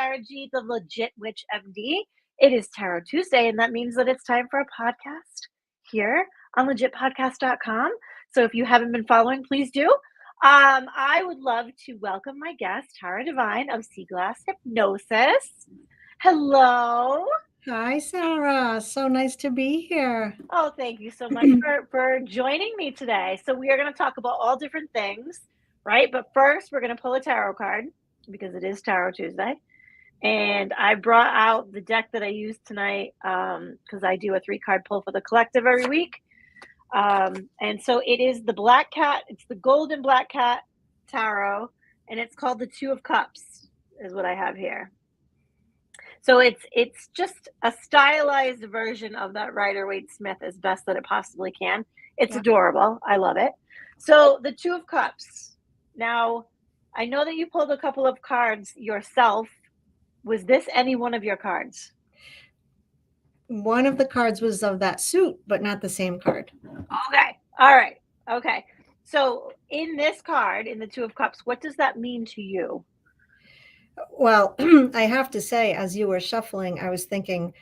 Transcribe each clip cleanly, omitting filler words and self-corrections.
Tara G, the legit witch MD. It is Tarot Tuesday, and that means that it's time for a podcast here on legitpodcast.com. So if you haven't been following, please do. I would love to welcome my guest, Tara Devine of Seaglass Hypnosis. Hello. Hi, Sarah. So nice to be here. Oh, thank you so much for joining me today. So we are going to talk about all different things, right? But first, we're going to pull a tarot card because it is Tarot Tuesday. And I brought out the deck that I used tonight because I do a 3-card pull for the collective every week. And so it is the Black Cat. It's the Golden Black Cat Tarot, and it's called the Two of Cups is what I have here. So it's just a stylized version of that Rider-Waite-Smith as best that it possibly can. It's adorable. I love it. So the Two of Cups. Now, I know that you pulled a couple of cards yourself. Was this any one of your cards? One of the cards was of that suit, but not the same card. Okay. All right. Okay. So in this card, in the Two of Cups, what does that mean to you? Well, I have to say, as you were shuffling, I was thinking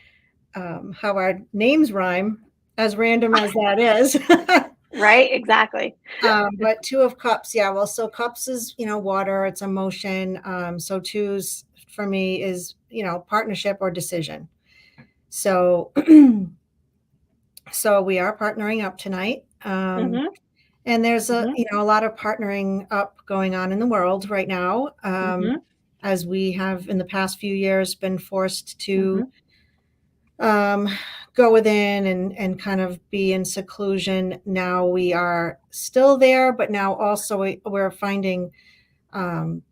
how our names rhyme, as random as that is. Right? Exactly. But Two of Cups, yeah. Well, so cups is, water, it's emotion. So twos for me is, partnership or decision. So, so we are partnering up tonight. And there's a lot of partnering up going on in the world right now. As we have in the past few years been forced to go within and kind of be in seclusion. Now we are still there, but now also we're finding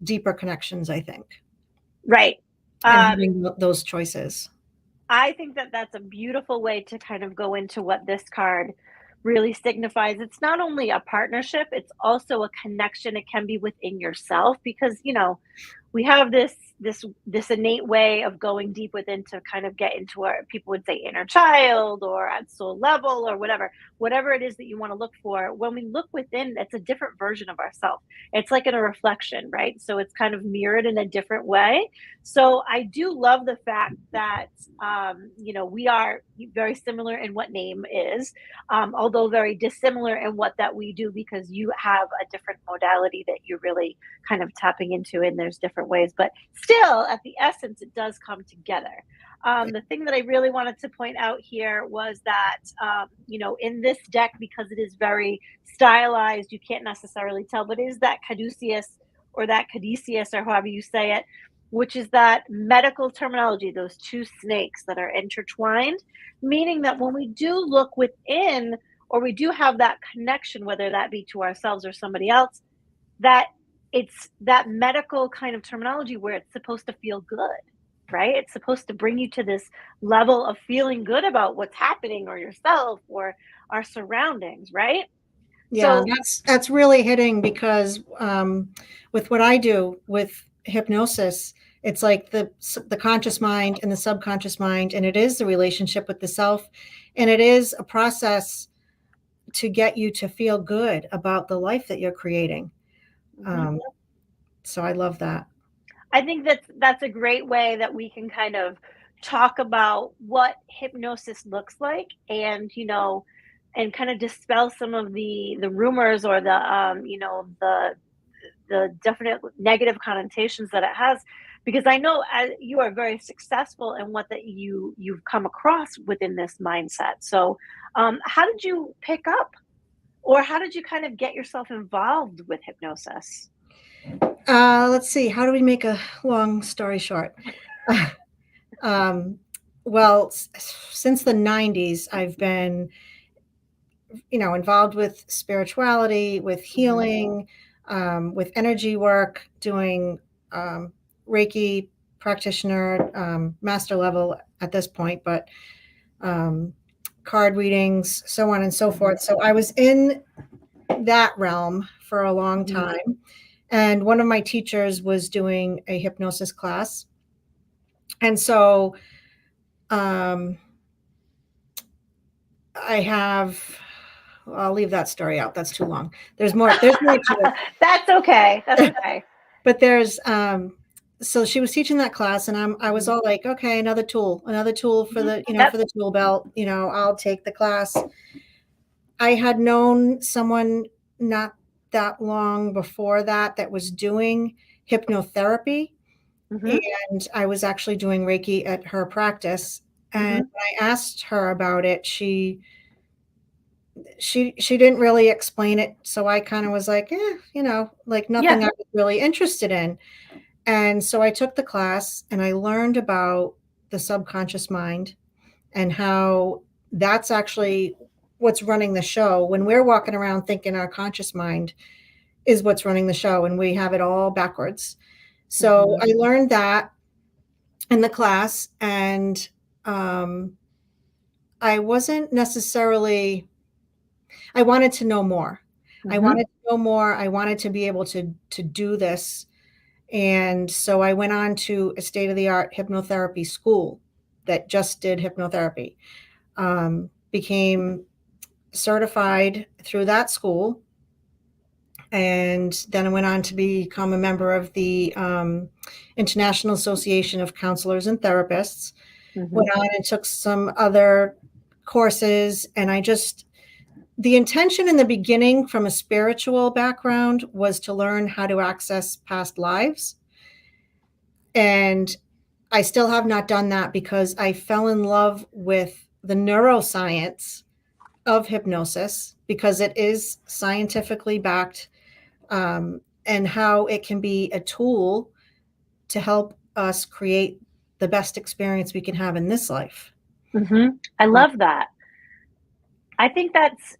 deeper connections, I think. Right. And having those choices. I think that that's a beautiful way to kind of go into what this card really signifies. It's not only a partnership, it's also a connection. It can be within yourself because, we have this innate way of going deep within to kind of get into our, people would say, inner child or at soul level or whatever it is that you want to look for. When we look within, it's a different version of ourselves. It's like in a reflection, right? So it's kind of mirrored in a different way. So I do love the fact that, we are very similar in what name is, although very dissimilar in what that we do, because you have a different modality that you're really kind of tapping into, and there's different ways, but still at the essence, it does come together. The thing that I really wanted to point out here was that, in this deck, because it is very stylized, you can't necessarily tell, but it is that caduceus or that caduceus or however you say it, which is that medical terminology, those two snakes that are intertwined, meaning that when we do look within or we do have that connection, whether that be to ourselves or somebody else, that it's that medical kind of terminology where it's supposed to feel good, right? It's supposed to bring you to this level of feeling good about what's happening or yourself or our surroundings, right? Yeah, so, that's really hitting because with what I do with hypnosis, it's like the conscious mind and the subconscious mind, and it is the relationship with the self, and it is a process to get you to feel good about the life that you're creating. So I love that. I think that's a great way that we can kind of talk about what hypnosis looks like, and and kind of dispel some of the rumors or the definite negative connotations that it has, because I know you are very successful in what that you've come across within this mindset. So how did you pick up, or how did you kind of get yourself involved with hypnosis? Let's see. How do we make a long story short? Well, since the 90s, I've been, involved with spirituality, with healing, with energy work, doing Reiki practitioner, master level at this point, but card readings, so on and so forth. So I was in that realm for a long time. And one of my teachers was doing a hypnosis class. And so I'll leave that story out. That's too long. There's more to it. That's okay. That's okay. But there's so she was teaching that class, and I was Mhm. all like, okay, another tool for Mhm. the, Yep. for the tool belt, I'll take the class. I had known someone not that long before that was doing hypnotherapy, Mhm. and I was actually doing Reiki at her practice. And Mhm. when I asked her about it, she didn't really explain it, so I kind of was like, like Yeah. nothing I was really interested in. And so I took the class and I learned about the subconscious mind and how that's actually what's running the show. When we're walking around thinking our conscious mind is what's running the show, and we have it all backwards. So Mhm. I learned that in the class, and um, I wasn't necessarily, I wanted to know more. I Mhm. wanted to know more. I wanted to be able to do this. And so I went on to a state of the art hypnotherapy school that just did hypnotherapy. Became certified through that school. And then I went on to become a member of the International Association of Counselors and Therapists. Went Mhm. on and took some other courses. And the intention in the beginning from a spiritual background was to learn how to access past lives. And I still have not done that because I fell in love with the neuroscience of hypnosis because it is scientifically backed, and how it can be a tool to help us create the best experience we can have in this life. Mhm. I Uh, love that. I think that's,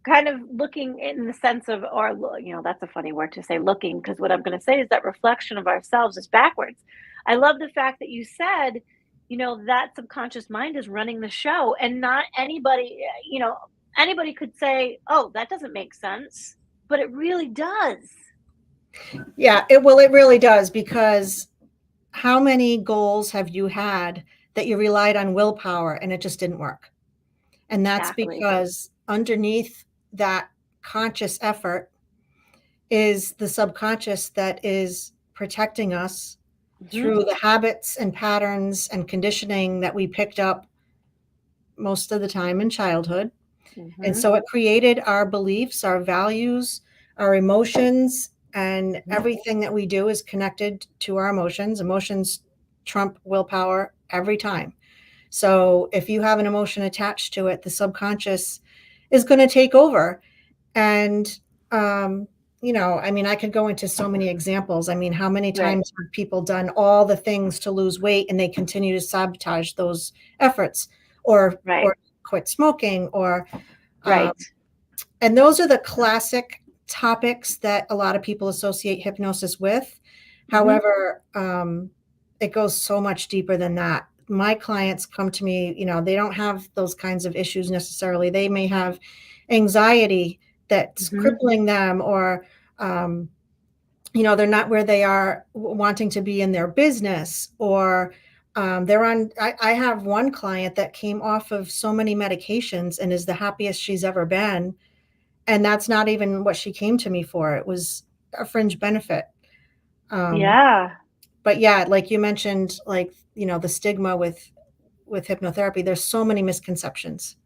kind of looking in the sense of, or, that's a funny word to say, looking, because what I'm going to say is that reflection of ourselves is backwards. I love the fact that you said, that subconscious mind is running the show, and not anybody, anybody could say, oh, that doesn't make sense, but it really does. yeah, it really does, because how many goals have you had that you relied on willpower and it just didn't work? And that's Exactly. because underneath that conscious effort is the subconscious that is protecting us Hmm. through the habits and patterns and conditioning that we picked up most of the time in childhood. And Hmm. so it created our beliefs, our values, our emotions, and Hmm. everything that we do is connected to our emotions. Emotions trump willpower every time. So if you have an emotion attached to it, the subconscious is going to take over. And, I mean, I could go into so many examples. I mean, how many Right. times have people done all the things to lose weight and they continue to sabotage those efforts, Right. or quit smoking, or, um, Right. and those are the classic topics that a lot of people associate hypnosis with. Hmm. However, it goes so much deeper than that. My clients come to me, they don't have those kinds of issues necessarily. They may have anxiety that's Hmm. crippling them, or, um, they're not where they are wanting to be in their business, or I have one client that came off of so many medications and is the happiest she's ever been, and that's not even what she came to me for. It was a fringe benefit. Um, Yeah. but yeah, like you mentioned, like, the stigma with hypnotherapy, there's so many misconceptions.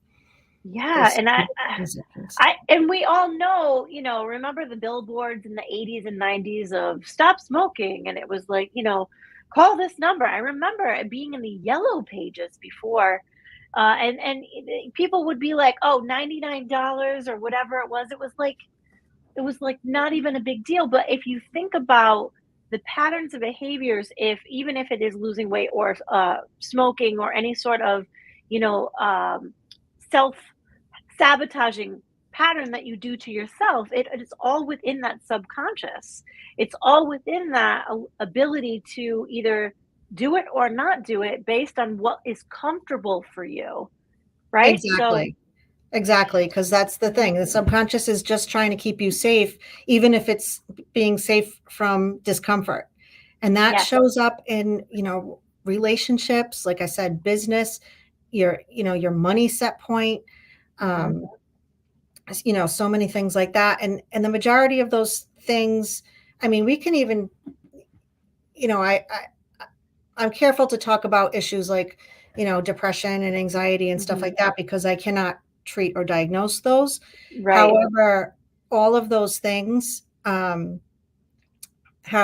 Yeah. There's so And many misconceptions. and we all know, remember the billboards in the 80s and 90s of stop smoking, and it was like, call this number. I remember it being in the yellow pages before, people would be like, oh, $99 or whatever it was. It was like not even a big deal. But if you think about the patterns of behaviors, if even if it is losing weight or smoking or any sort of, self sabotaging pattern that you do to yourself, it is all within that subconscious. It's all within that ability to either do it or not do it based on what is comfortable for you, right? So, Exactly. Exactly, because that's the thing. The subconscious is just trying to keep you safe, even if it's being safe from discomfort. And that yes. shows up in, relationships, like I said, business, your money set point, Hmm. um, so many things like that. And the majority of those things, I mean, we can even you know, I'm careful to talk about issues like, depression and anxiety and stuff Hmm. like that because I cannot treat or diagnose those. Right. However, all of those things have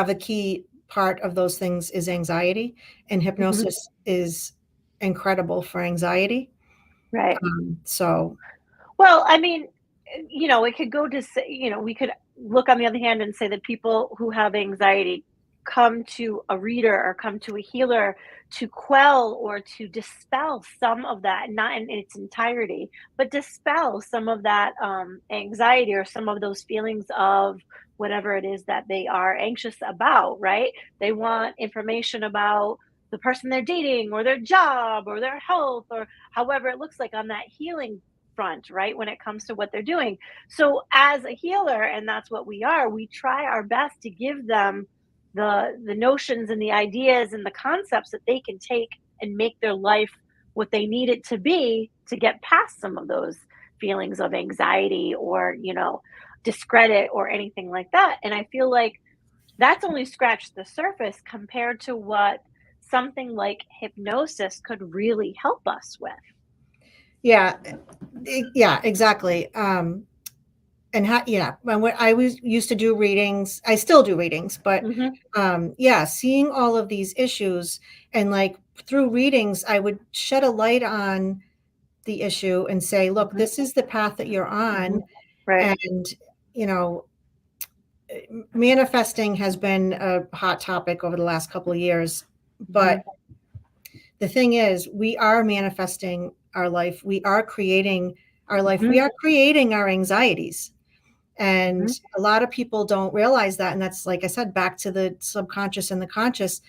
a key part of those things is anxiety, and Hmm. hypnosis is incredible for anxiety. Right. So, Well, I mean, it could go to say, we could look on the other hand and say that people who have anxiety come to a reader or come to a healer to quell or to dispel some of that, not in its entirety, but dispel some of that anxiety or some of those feelings of whatever it is that they are anxious about, right? They want information about the person they're dating or their job or their health or however it looks like on that healing front, right? When it comes to what they're doing. So as a healer, and that's what we are, we try our best to give them the notions and the ideas and the concepts that they can take and make their life what they need it to be to get past some of those feelings of anxiety or, discredit or anything like that. And I feel like that's only scratched the surface compared to what something like hypnosis could really help us with. yeah, yeah, exactly. When I was used to do readings, I still do readings, but Hmm. yeah, seeing all of these issues and like through readings, I would shed a light on the issue and say, look, Hmm. this is the path that you're Hmm. on. Right. And, you know, manifesting has been a hot topic over the last couple of years. Mhm, But the thing is, we are manifesting our life. We are creating our life. mhm, We are creating our anxieties. And mhm, a lot of people don't realize that. And that's, like I said, back to the subconscious and the conscious.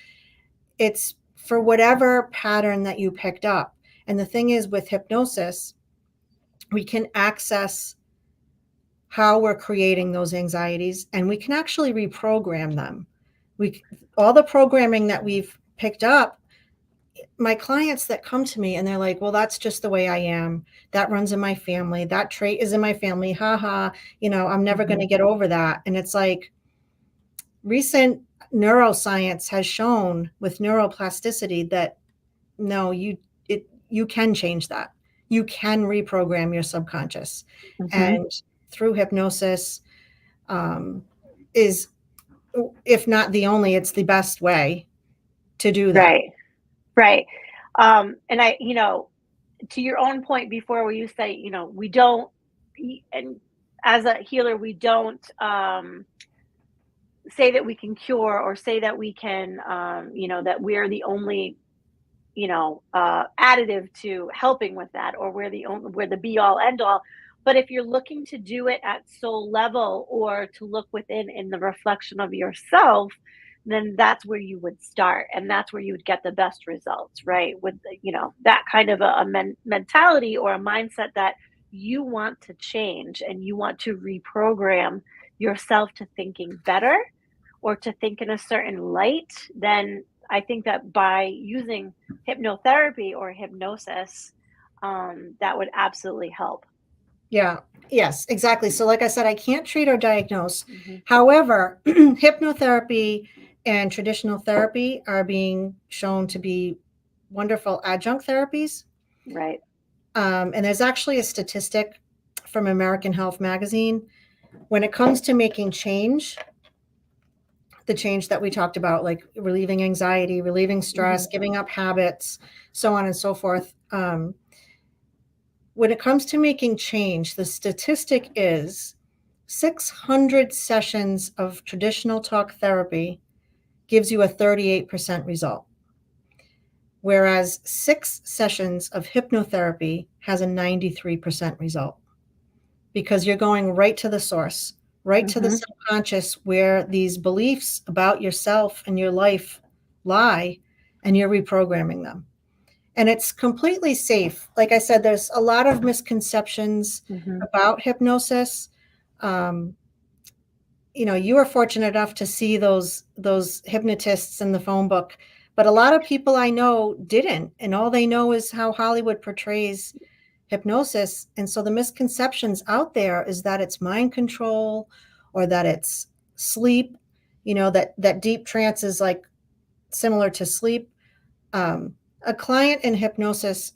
It's for whatever pattern that you picked up. And the thing is, with hypnosis, we can access how we're creating those anxieties and we can actually reprogram them. We all the programming that we've picked up, my clients that come to me and they're like, well, that's just the way I am. That runs in my family. That trait is in my family. Ha ha. I'm never going mhm. to get over that. And it's like recent neuroscience has shown with neuroplasticity that no, you can change that. You can reprogram your subconscious. Mhm. And through hypnosis, um, is, if not the only, it's the best way to do that. Right, right. And to your own point before where you say, we don't and as a healer, we don't, say that we can cure or say that we can, that we're the only, additive to helping with that, or we're the be all end all. But if you're looking to do it at soul level or to look within in the reflection of yourself, then that's where you would start, and that's where you would get the best results, right? With that kind of a mentality or a mindset that you want to change and you want to reprogram yourself to thinking better or to think in a certain light, then I think that by using hypnotherapy or hypnosis, that would absolutely help. Yeah. Yes, exactly. So, like I said, I can't treat or diagnose. Hmm. However, hypnotherapy and traditional therapy are being shown to be wonderful adjunct therapies. Right. And there's actually a statistic from American Health Magazine when it comes to making change, the change that we talked about, like relieving anxiety, relieving Hmm. stress, giving up habits, so on and so forth. When it comes to making change, the statistic is 600 sessions of traditional talk therapy gives you a 38% result, whereas 6 sessions of hypnotherapy has a 93% result because you're going right to the source, right to the Hmm. subconscious where these beliefs about yourself and your life lie, and you're reprogramming them. And it's completely safe. Like I said, there's a lot of misconceptions Hmm. about hypnosis. Um, you were fortunate enough to see those hypnotists in the phone book, but a lot of people I know didn't, and all they know is how Hollywood portrays hypnosis. And so the misconceptions out there is that it's mind control or that it's sleep, that deep trance is like similar to sleep. A client in hypnosis,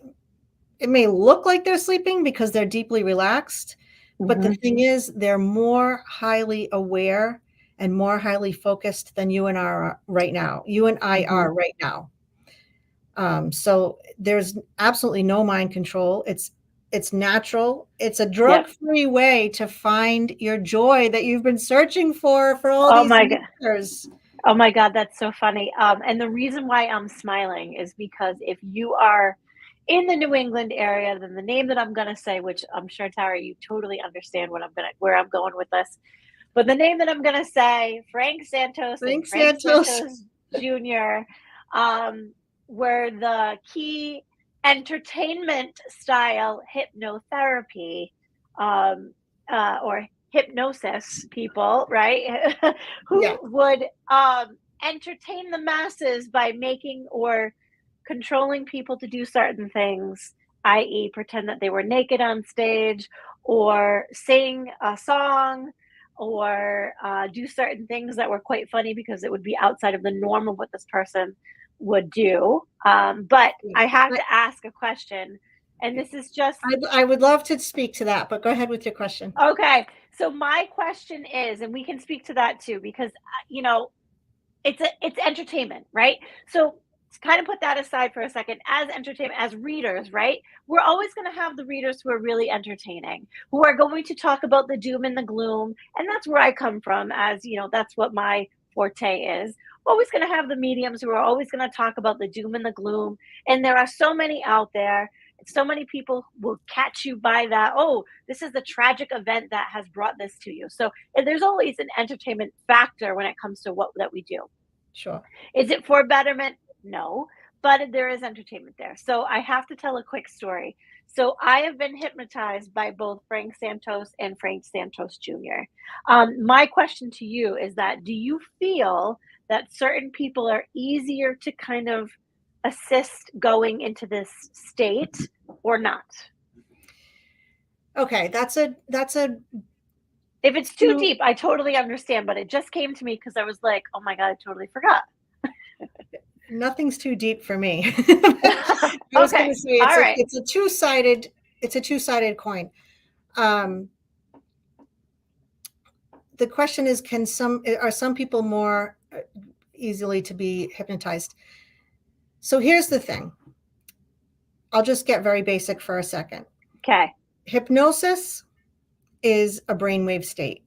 it may look like they're sleeping because they're deeply relaxed, but the Mhm. thing is, they're more highly aware and more highly focused than you and I are right now. You and I Mhm. are right now. So there's absolutely no mind control. It's natural. It's a Yep. drug-free way to find your joy that you've been searching for all Oh these my god. years. Oh my god, that's so funny. And the reason why I'm smiling is because if you are in the New England area, then the name that I'm gonna say, which I'm sure Tara, you totally understand where I'm going with this. But the name that I'm gonna say, Frank Santos and Thanks, Frank Santos. Santos Jr., um, were the key entertainment style hypnotherapy, um, or hypnosis people, right? Yeah. Who would entertain the masses by making or controlling people to do certain things, i.e., pretend that they were naked on stage, or sing a song, or do certain things that were quite funny because it would be outside of the norm of what this person would do. But Yeah. I have to ask a question, and this is just I would love to speak to that, but go ahead with your question. okay. So my question is, and we can speak to that too, because it's entertainment, right? So to kind of put that aside for a second, as entertainment, as readers, right? We're always going to have the readers who are really entertaining, who are going to talk about the doom and the gloom, and that's where I come from. As you know, that's what my forte is. Always going to have the mediums who are always going to talk about the doom and the gloom, and there are so many out there. So many people will catch you by that. Oh, this is the tragic event that has brought this to you. So and there's always an entertainment factor when it comes to what that we do. Sure. Is it for betterment? No, but there is entertainment there. So I have to tell a quick story. So I have been hypnotized by both Frank Santos and Frank Santos Jr. My question to you is that do you feel that certain people are easier to kind of assist going into this state or not? Okay, that's a If it's too two deep, I totally understand, but it just came to me because I was like, oh my God, I totally forgot. nothing's too deep for me. I was going Okay. to say All right. it's a two-sided coin. Um, the question is, are some people more easily to be hypnotized? So here's the thing. I'll just get very basic for a second. Okay. Hypnosis is a brainwave state.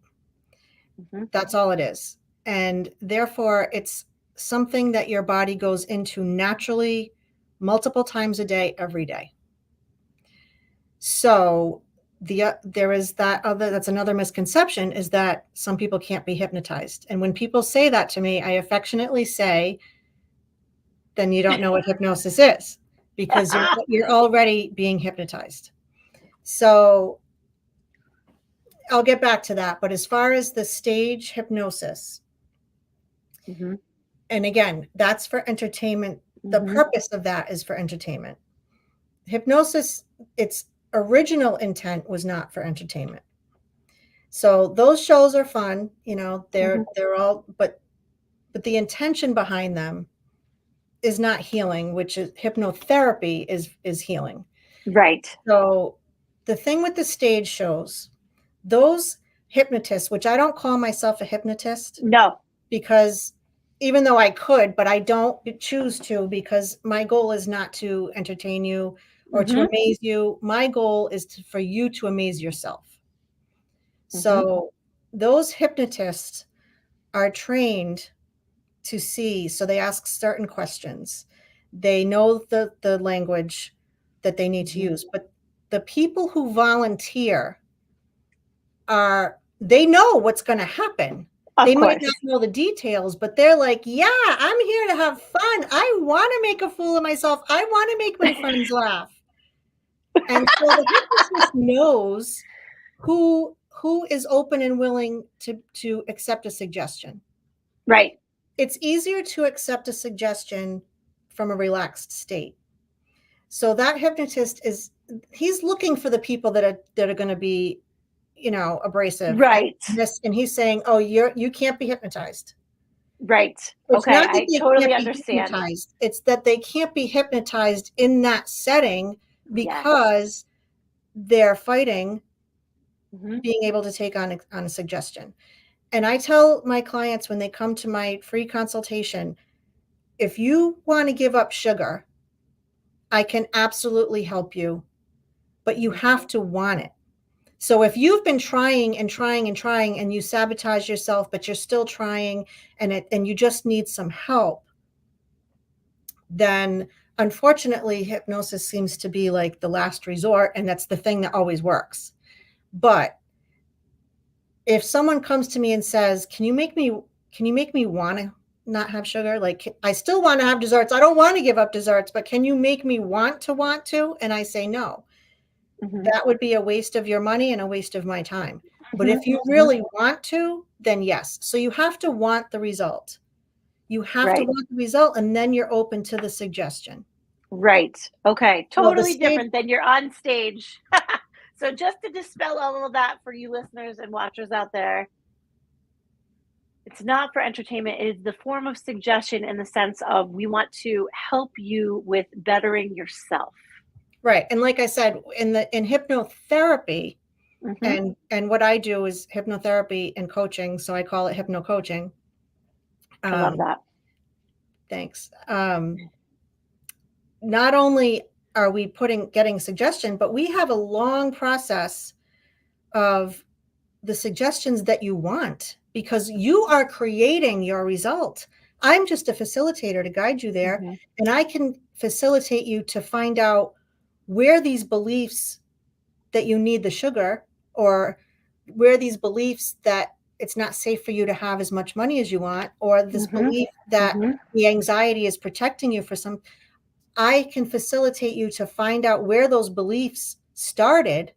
Mhm. That's all it is. And therefore, it's something that your body goes into naturally multiple times a day, every day. So there is that's another misconception, is that some people can't be hypnotized. And when people say that to me, I affectionately say, then you don't know what hypnosis is, because you're already being hypnotized. So I'll get back to that. But as far as the stage hypnosis, Mhm. and again, that's for entertainment. The Mhm. purpose of that is for entertainment. Hypnosis, its original intent was not for entertainment. So those shows are fun, Mhm. they're all, but the intention behind them is not healing, which is hypnotherapy is healing. Right. So the thing with the stage shows, those hypnotists, which I don't call myself a hypnotist, No. because even though I could, but I don't choose to, because my goal is not to entertain you or to Mhm. amaze you. My goal is for you to amaze yourself. Mhm. So those hypnotists are trained to see, so they ask certain questions. They know the language that they need to Mhm. use, but the people who volunteer they know what's going to happen. They Of might not course. know the details, but they're like, yeah, I'm here to have fun. I want to make a fool of myself. I want to make my friends laugh. And so the hypnotist knows who is open and willing to accept a suggestion. Right. It's easier to accept a suggestion from a relaxed state. So that hypnotist he's looking for the people that are going to be, abrasive and Right. this, and he's saying, oh, you can't be hypnotized. Right. It's Okay, not that I they totally can't be understand. hypnotized. It's that they can't be hypnotized in that setting Yes. because they're fighting Mhm, being able to take on a suggestion. And I tell my clients when they come to my free consultation, if you want to give up sugar, I can absolutely help you, but you mhm, have to want it. So if you've been trying and trying and trying and you sabotage yourself, but you're still trying and you just need some help, then unfortunately hypnosis seems to be like the last resort, and that's the thing that always works. But if someone comes to me and says, can you make me want to not have sugar? Like, I still want to have desserts. I don't want to give up desserts, but can you make me want to? And I say no. mhm, That would be a waste of your money and a waste of my time. But mhm, if you mhm. really want to, then yes. So you have to want the result. You have to Right. want the result, and then you're open to the suggestion. Right. Okay. So the Totally stage, different than you're on stage. So just to dispel all of that for you listeners and watchers out there, it's not for entertainment. It is the form of suggestion in the sense of we want to help you with bettering yourself. right? And like I said, in hypnotherapy, Mhm. and what I do is hypnotherapy and coaching, so I call it hypno coaching. I love Um, that. thanks. Not only are we getting suggestion, but we have a long process of the suggestions that you want because you are creating your result. I'm just a facilitator to guide you there, Mhm. and I can facilitate you to find out where these beliefs that you need the sugar, or where these beliefs that it's not safe for you to have as much money as you want, or this Mhm. belief that Mhm. the anxiety is protecting you for some. I can facilitate you to find out where those beliefs started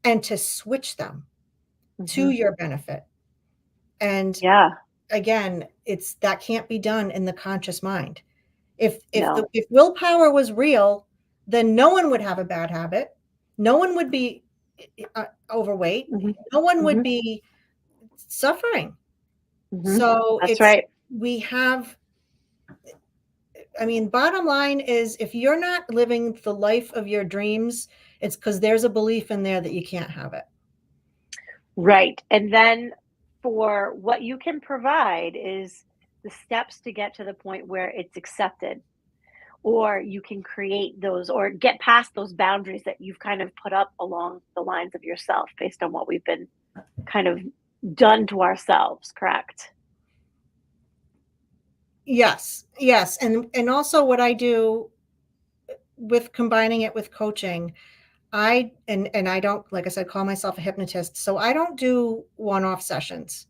and to switch them to Mhm. your benefit. And Yeah. again, it's that can't be done in the conscious mind. No. If willpower was real, then no one would have a bad habit. No one would be overweight. Mhm. No one would Mhm. be suffering. Mhm. So That's it's right. we have I mean, bottom line is if you're not living the life of your dreams, it's because there's a belief in there that you can't have it. Right. And then for what you can provide is the steps to get to the point where it's accepted, or you can create those or get past those boundaries that you've kind of put up along the lines of yourself based on what we've been kind of done to ourselves, correct? Yes, yes. And also what I do with combining it with coaching, and I don't, like I said, call myself a hypnotist. So I don't do one-off sessions.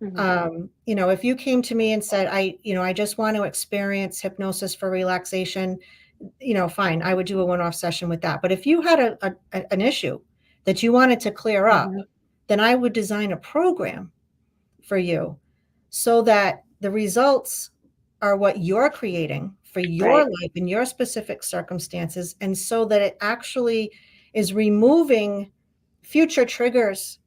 Mhm, If you came to me and said, I just want to experience hypnosis for relaxation, fine, I would do a one-off session with that. But if you had an issue that you wanted to clear up, mhm. then I would design a program for you so that the results are what you're creating for your Right. life in your specific circumstances, and so that it actually is removing future triggers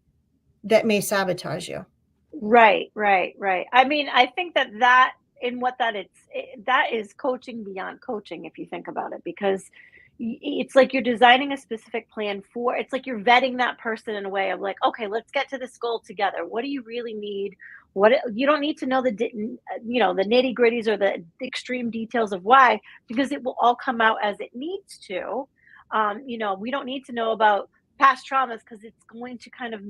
that may sabotage you. Right, right, right. I mean, I think that in what that that is coaching beyond coaching if you think about it, because it's like you're designing a specific plan for it's like you're vetting that person in a way of like, okay, let's get to this goal together. What do you really need? You don't need to know the nitty gritties or the extreme details of why, because it will all come out as it needs to. We don't need to know about past traumas because it's going to kind of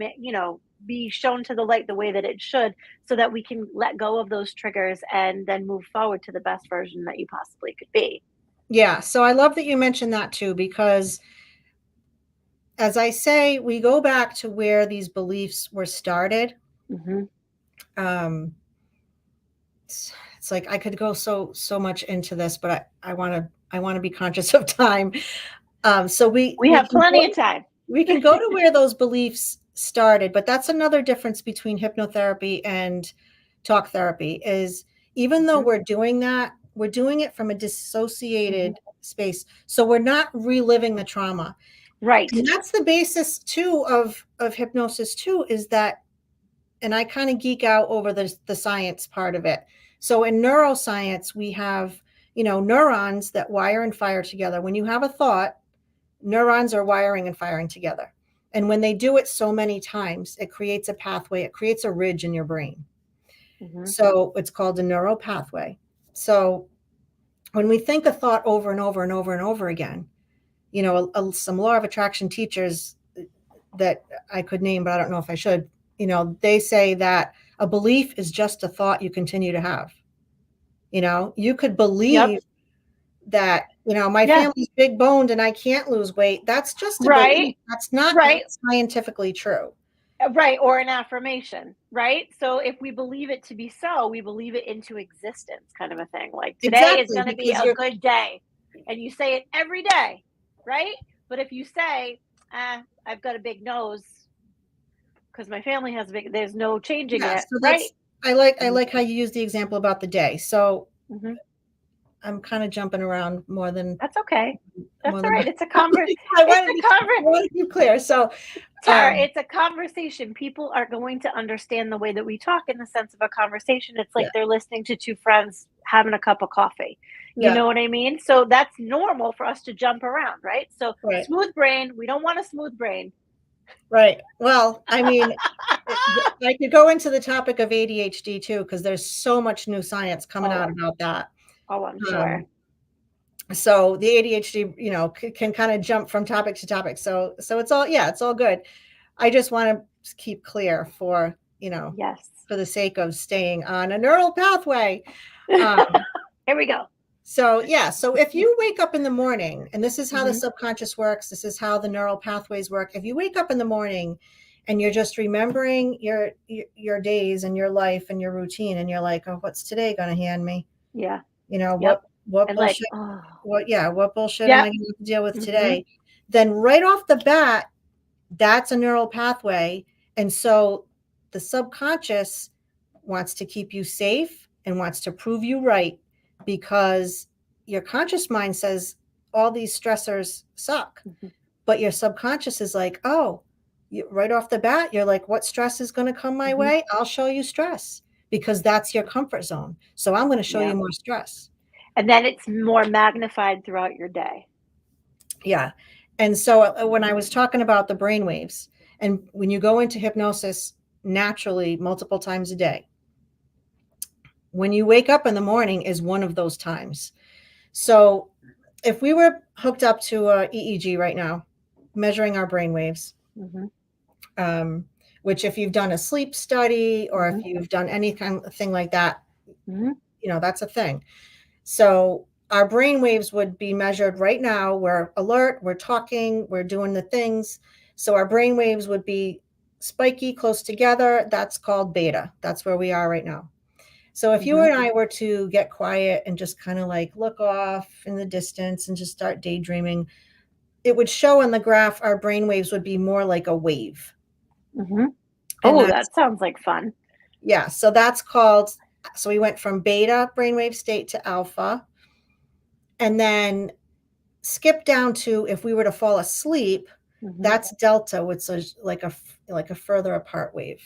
be shown to the light the way that it should, so that we can let go of those triggers and then move forward to the best version that you possibly could be. Yeah, so I love that you mentioned that too, because as I say, we go back to where these beliefs were started. Hmm. Um, it's, it's like I could go so much into this, but I want to be conscious of time. So we We we have can plenty of go time. we can go to where those beliefs started, but that's another difference between hypnotherapy and talk therapy is even though Hmm. we're doing that, we're doing it from a Hmm. dissociated space. So we're not reliving the trauma. Right. And that's the basis too of hypnosis too, is that and I kind of geek out over the science part of it. So in neuroscience, we have, neurons that wire and fire together. When you have a thought, neurons are wiring and firing together. And when they do it so many times, it creates a pathway, it creates a ridge in your brain. Mm-hmm. So it's called a neural pathway. So when we think a thought over and over and over and over again, some law of attraction teachers that I could name, but I don't know if I should, they say that a belief is just a thought you continue to have. You could Yep. believe that, my Yeah. family's big boned and I can't lose weight. That's just a Right. belief. That's not Right. scientifically true. Right. Or an affirmation. Right. So if we believe it to be so, we believe it into existence, kind of a thing. Like today is Exactly, going to be because a you're good day. And you say it every day. Right. But if you say, I've got a big nose because my family has a big, there's no changing yeah. it. So Right. I like how you use the example about the day. So Mm-hmm. I'm kind of jumping around more than That's okay. more That's all than right. I It's a wanted to be clear. So Tara, it's a conversation. People are going to understand the way that we talk in the sense of a conversation. It's like yeah, they're listening to two friends having a cup of coffee. You yeah, know what I mean? So that's normal for us to jump around, right? So right. smooth brain, we don't want a smooth brain. Right. Well, I mean, I could go into the topic of ADHD too, because there's so much new science coming Oh, out about that. I'm sure. Um, so the ADHD, can kind of jump from topic to topic. So it's all good. I just want to keep clear Yes. for the sake of staying on a neural pathway. Um, Here we go. So, yeah. So if you wake up in the morning, and this is how the Hmm. subconscious works, this is how the neural pathways work. If you wake up in the morning and you're just remembering your days and your life and your routine, and you're like, oh, what's today going to hand me? Yeah. What Yep. And like, bullshit? oh, What bullshit am yep. I going to have to deal with Hmm. today? Then right off the bat, that's a neural pathway. And so the subconscious wants to keep you safe and wants to prove you right, because your conscious mind says all these stressors suck. Hmm. But your subconscious is like, oh, right off the bat, you're like, what stress is going to come my Hmm. way? I'll show you stress, because that's your comfort zone. So I'm going to show Yeah. you more stress. And then it's more magnified throughout your day. Yeah. And so when I was talking about the brain waves, and when you go into hypnosis naturally multiple times a day, when you wake up in the morning is one of those times. So if we were hooked up to a EEG right now, measuring our brain waves, Hmm. um, which if you've done a sleep study or if Hmm. you've done any kind of thing like that, Hmm. that's a thing. So our brain waves would be measured right now. We're alert, we're talking, we're doing the things. So our brain waves would be spiky, close together. That's called beta. That's where we are right now. So if you Hmm. and I were to get quiet and just kind of like look off in the distance and just start daydreaming, it would show on the graph our brain waves would be more like a wave. Hmm. And Oh, that's, that sounds like fun. yeah, so that's called, so we went from beta brainwave state to alpha, and then skip down to, if we were to fall asleep, Hmm. that's delta, which is like a further apart wave.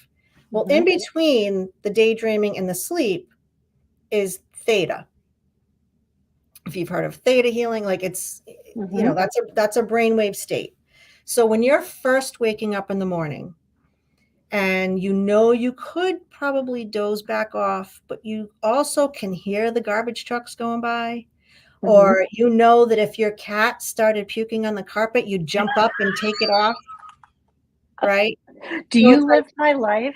Well, Hmm. in between the daydreaming and the sleep is theta. If you've heard of theta healing, like it's, Hmm. that's a brainwave state. So when you're first waking up in the morning and you could probably doze back off, but you also can hear the garbage trucks going by, Hmm. or that if your cat started puking on the carpet, you jump up and take it off, right? Do So it's you live my life?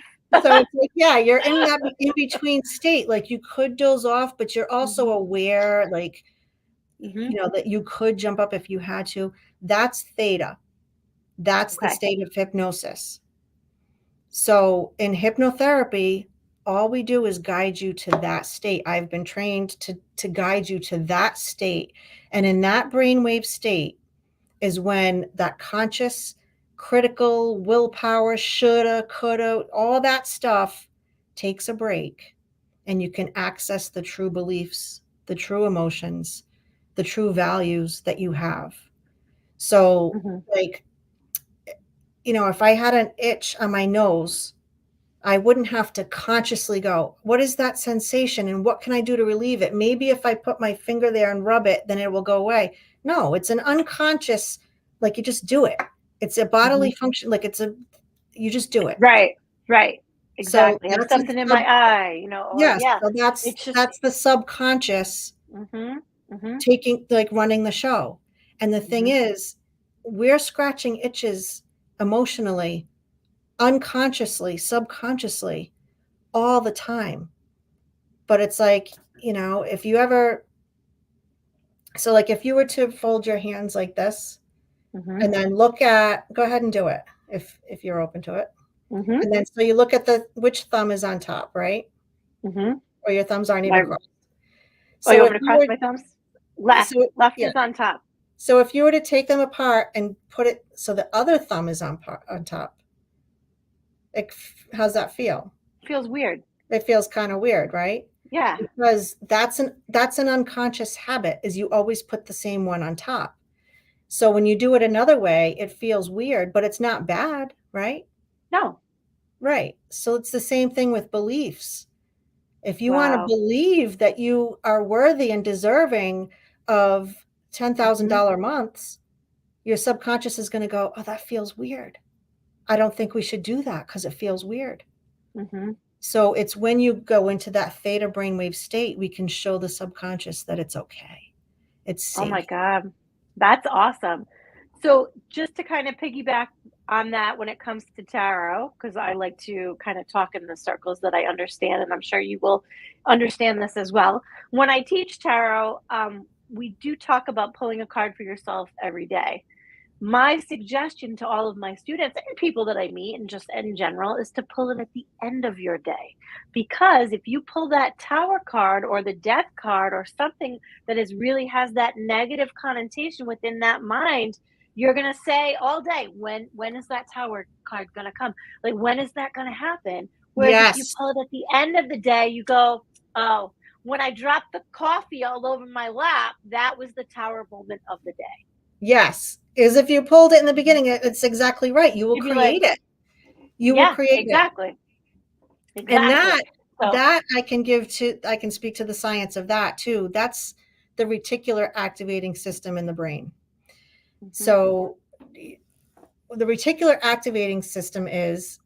yeah, you're in that in between state. Like you could doze off, but you're also Hmm. aware, like, Hmm. that you could jump up if you had to. That's theta. That's the Okay. state of hypnosis. So in hypnotherapy, all we do is guide you to that state. I've been trained to guide you to that state. And in that brainwave state is when that conscious, critical willpower, shoulda, coulda, all that stuff takes a break, and you can access the true beliefs, the true emotions, the true values that you have. So, Hmm. like, if I had an itch on my nose, I wouldn't have to consciously go, what is that sensation and what can I do to relieve it? Maybe if I put my finger there and rub it, then it will go away. No, it's an unconscious, like you just do it. It's a bodily Mhm. function, like you just do it. Right, right. So Exactly. Have that's a something in sub, my eye, you know, or yes, yeah, so that's it's just that's the subconscious mhm, mhm, taking, like running the show. And the thing mhm. is, we're scratching itches emotionally, unconsciously, subconsciously all the time. But it's like, if you ever, so like if you were to fold your hands like this Mhm, and then go ahead and do it if you're open to it. mhm, And then so you look at which thumb is on top, right? mhm. Or your thumbs aren't even My crossed. Oh, you So want if me to you cross were, my thumbs? Left. so Left yeah, is on top. so if you were to take them apart and put it so the other thumb is on top, like how's that feel? Feels weird. It feels kind of weird, right? Yeah. Because that's an unconscious habit, is you always put the same one on top. So when you do it another way, it feels weird, but it's not bad, right? No. Right. So it's the same thing with beliefs. If you want to Wow. believe that you are worthy and deserving of Mhm, $10,000 months, your subconscious is going to go, oh, that feels weird. I don't think we should do that because it feels weird. mhm. So it's when you go into that theta brainwave state, we can show the subconscious that it's okay. It's Oh my safe. god. That's awesome. So, just to kind of piggyback on that when it comes to tarot, because I like to kind of talk in the circles that I understand, and I'm sure you will understand this as well. When I teach tarot, we do talk about pulling a card for yourself every day. My suggestion to all of my students and people that I meet and just in general is to pull it at the end of your day. Because if you pull that tower card or the death card or something that is really has that negative connotation within that mind, you're going to say all day, when is that tower card going to come? Like when is that going to happen? Whereas if you Yes. pull it at the end of the day, you go, "Oh, when I dropped the coffee all over my lap, that was the tower moment of the day." Yes. Is if you pulled it in the Mhm. beginning, it's exactly right. You will You'd be like, create it. You will yeah, create it. exactly, And exactly. that So that I can speak to the science of that too. That's the reticular activating system in the brain. mhm, So the reticular activating system is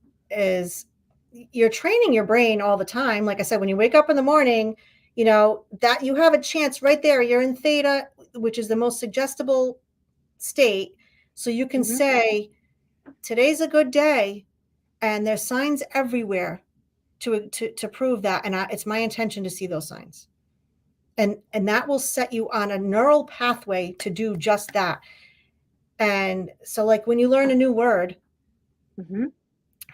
you're training your brain all the time. Like I said, when you wake up in the morning, that you have a chance right there. You're in theta, which is the most suggestible state. So you can mhm, say, today's a good day, and there's signs everywhere to prove that. And it's my intention to see those signs. And that will set you on a neural pathway to do just that. And so like when you learn a new word, mhm.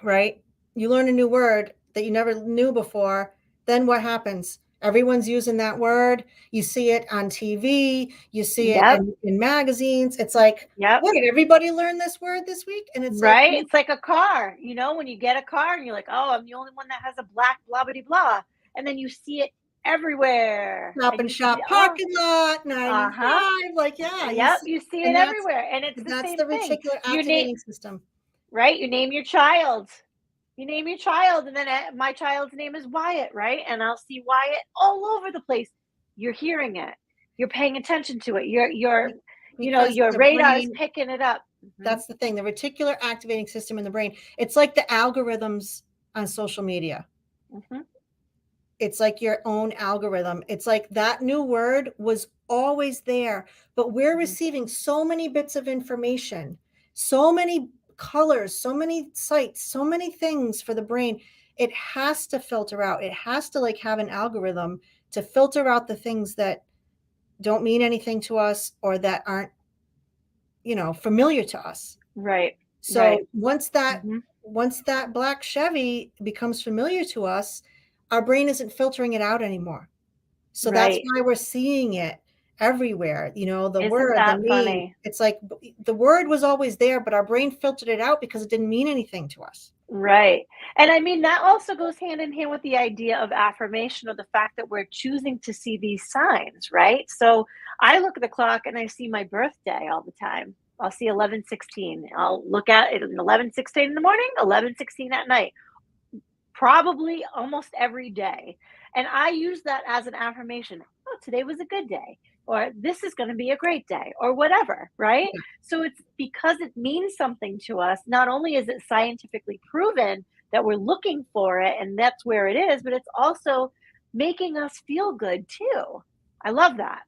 right? You learn a new word that you never knew before. Then what happens? Everyone's using that word. You see it on TV, you see it Yep, in magazines. It's like, yep. what, did everybody learn this word this week? And it's like, Right? It's like a car, when you get a car and you're like, "Oh, I'm the only one that has a black blah blah blah," and then you see it everywhere, Stop and and you see, Shop "Oh, parking lot, uh-huh, 95. Like, yeah, yep," you see it and everywhere, and it's the that's same the thing. reticular You name activating system. Right? You name your child. You name your child, and then my child's name is Wyatt, right? And I'll see Wyatt all over the place. You're hearing it. You're paying attention to it. Because Your the radar is brain, picking it up. Mhm, that's the thing, the reticular activating system in the brain. It's like the algorithms on social media. mhm, It's like your own algorithm. It's like that new word was always there, but we're mhm. receiving so many bits of information, so many colors, so many sights, so many things for the brain. It has to filter out. It has to like have an algorithm to filter out the things that don't mean anything to us or that aren't, familiar to us. Right, right. So Mhm, once that black Chevy becomes familiar to us, our brain isn't filtering it out anymore. So that's right. why we're seeing it everywhere. The Isn't word, the that name. funny? It's like the word was always there, but our brain filtered it out because it didn't mean anything to us. Right. And I mean, that also goes hand in hand with the idea of affirmation or the fact that we're choosing to see these signs, right? So I look at the clock and I see my birthday all the time. I'll see 11:16. I'll look at it 11:16 in the morning, 11:16 at night. probably almost every day. And I use that as an affirmation. Oh, today was a good day, or this is going to be a great day, or whatever, right? Yeah. So it's because it means something to us. Not only is it scientifically proven that we're looking for it and that's where it is, but it's also making us feel good too. I love that.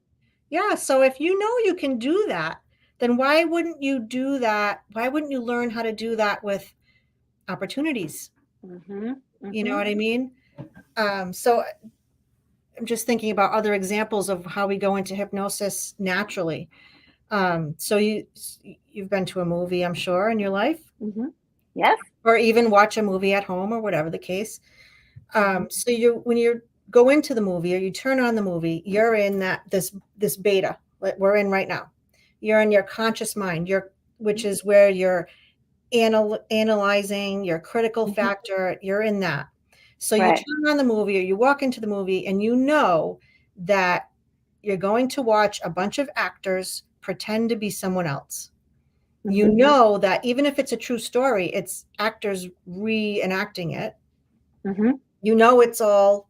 Yeah, so if you know you can do that, then why wouldn't you do that? Why wouldn't you learn how to do that with opportunities? Mhm. You know Mhm. what I mean? So I'm just thinking about other examples of how we go into hypnosis naturally. So you've been to a movie, I'm sure, in your life, Mhm. Yes. or even watch a movie at home, or whatever the case. Mhm. So you when you go into the movie or you turn on the movie, you're in this beta that we're in right now. You're in your conscious mind, which is where you're analyzing your critical Mhm. factor. You're in that. So you Right. turn on the movie or you walk into the movie and you know that you're going to watch a bunch of actors pretend to be someone else. You Mhm. know that even if it's a true story, it's actors reenacting it. Mhm. You know it's all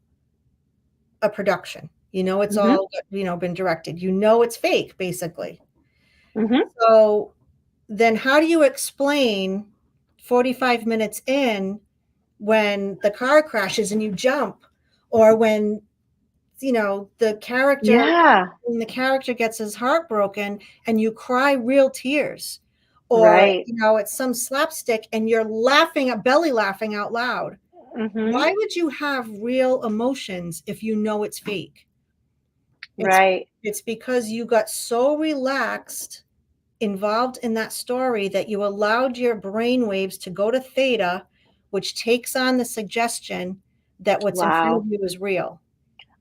a production. You know it's Mhm. all, been directed. You know it's fake, basically. Mhm. So then how do you explain 45 minutes in when the car crashes and you jump, or the character Yeah. when the character gets his heart broken and you cry real tears, or Right. it's some slapstick and you're belly laughing out loud. Mhm. Why would you have real emotions if you know it's fake? It's Right. it's because you got so relaxed, involved in that story, that you allowed your brain waves to go to theta, which takes on the suggestion that what's in front of Wow. you is real.